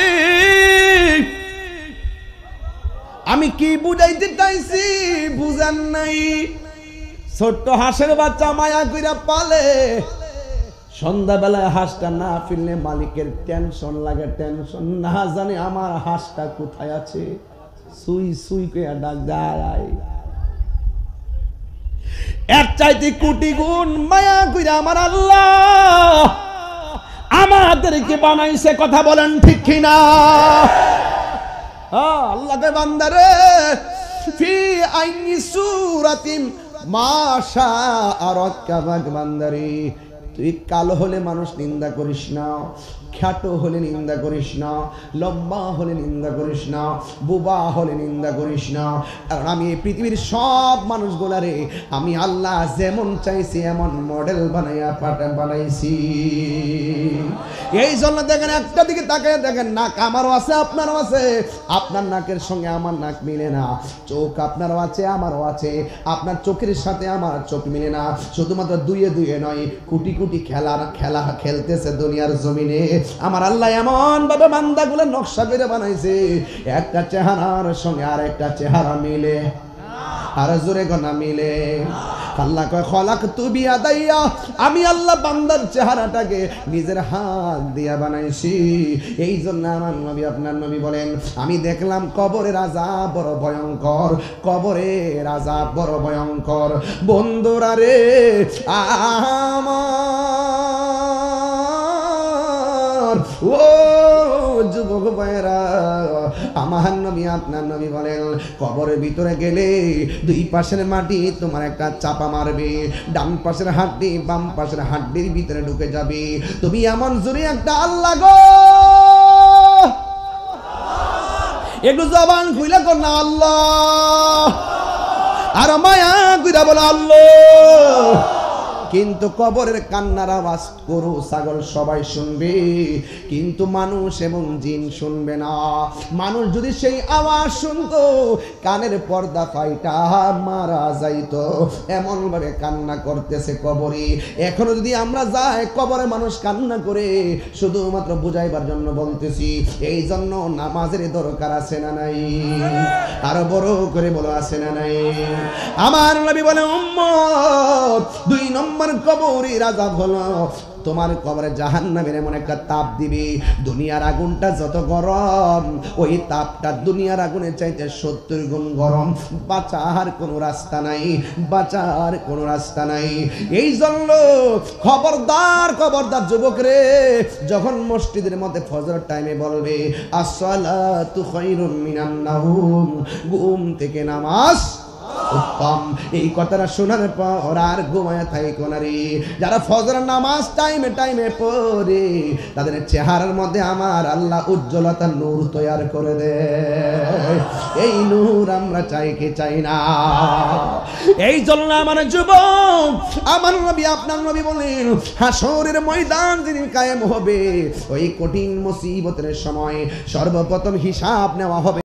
আমি কি বুঝাইতে চাইছি বুঝান নাই। ছোট্ট হাঁসের বাচ্চা মায়া কইরা পালে, সন্ধ্যাবেলায় হাঁসটা না ফিরলে মালিকের টেনশন লাগে, টেনশন না জানে আমার হাঁসটা কোথায় আছে। সুই সুই কইয়া ডাক দেয়, এর চাইতে কোটি গুণ মায়া কইরা আমার আল্লাহ আমাদেরকে বানাইছে। কথা বলেন ঠিক কিনা? আল্লাহ কে বান্দারে ফি আইনি সূরাতিন মাশা আরাকাবাক বান্দারে, তুই কালো হলে মানুষ নিন্দা করিস না, খ্যাটো হলে নিন্দা করিস না, লম্বা হলে নিন্দা করিস না, বোবা হলে নিন্দা করিস না। কারণ আমি এই পৃথিবীর সব মানুষগুলারে আমি আল্লাহ যেমন চাইছি এমন মডেল বানাইয়া বানাইছি। এই জন্য দেখেন একটা দিকে তাকায় দেখেন, নাক আমারও আছে আপনারও আছে, আপনার নাকের সঙ্গে আমার নাক মিলে না, চোখ আপনারও আছে আমারও আছে, আপনার চোখের সাথে আমার চোখ মিলে না। শুধুমাত্র দুয়ে দুয়ে নয়, কোটি কোটি খেলা খেলতেছে দুনিয়ার জমিনে। আমার আল্লাহ এমন ভাবে বান্দাগুলো নকশা করে বানাইছে, একটা চেহারার সঙ্গে আর একটা চেহারা মিলে। আর জোরে গনা মিলে। আল্লাহ কয় খলাকতু বিয়াদাইয়া, আমি আল্লাহ বান্দার চেহারাটাকে নিজের হাত দিয়া বানাইছি। এই জন্য আমার নবী আপনার নবী বলেন, আমি দেখলাম কবরের আযাব বড় ভয়ঙ্কর, কবরের আযাব বড় ভয়ঙ্কর। বন্ধুরা রে আমার, ও যুবক ভাইরা, আমার নবী আপনার নবী বলেন, কবরের ভিতরে গেলে দুই পাশের মাটি তোমার একটা চাপা মারবে, ডান পাশের হাড্ডি বাম পাশের হাড্ডির ভিতরে ঢুকে যাবে। তুমি এমন জোরে একটা আল্লাহ গো, একটু জবান খুইলা কর না আল্লাহ, আর মায়া কইরা বলো আল্লাহ। কিন্তু কবরের কান্নার আওয়াজ গরু ছাগল সবাই শুনবে, কিন্তু মানুষ এবং জিন শুনবে না। মানুষ যদি সেই আওয়াজ শুনতো, কানের পর্দা ফাইটা মারা যাইতো। এমন ভাবে কান্না করতেছে কবরে। এখনো যদি আমরা যাই কবরে মানুষ কান্না করে, শুধুমাত্র বুঝাইবার জন্য বলতেছি। এই জন্য নামাজের দরকার আছে না নাই? আরো বড় করে বলো আছে না নাই? আমার নবী বলে, উম্মত, 2 নম্বর কবরের আযাব হলো তোমার কবরে জাহান্নামের এমন একটা তাপ দিবে, দুনিয়ার আগুনটা যত গরম, ওই তাপটা দুনিয়ার আগুনের চাইতে 70 গুণ গরম। বাঁচার কোনো রাস্তা নাই, বাঁচার কোনো রাস্তা নাই। এই জন্য খবরদার খবরদার যুবক রে, যখন মসজিদের মধ্যে ফজর টাইমে বলবে আসসালাতু খায়রুম মিনান নাওম, ঘুম থেকে নামাজ উত্তম, এই কথাটা শোনার পর আর ঘুমায় থাইকো না রে। যারা ফজর নামাজ টাইমে টাইমে পড়ে, তাদের চেহারার মধ্যে আমার আল্লাহ উজ্জ্বলতার নূর তৈয়ার করে দেয়। এই নূর আমরা চাই কি চাই না? এই জন্য আমার যুবক, আমার নবী আপনার নবী বলেন, হাসরের ময়দান যেদিন কায়েম হবে, ওই কঠিন মুসিবতের সময় সর্বপ্রথম হিসাব নেওয়া হবে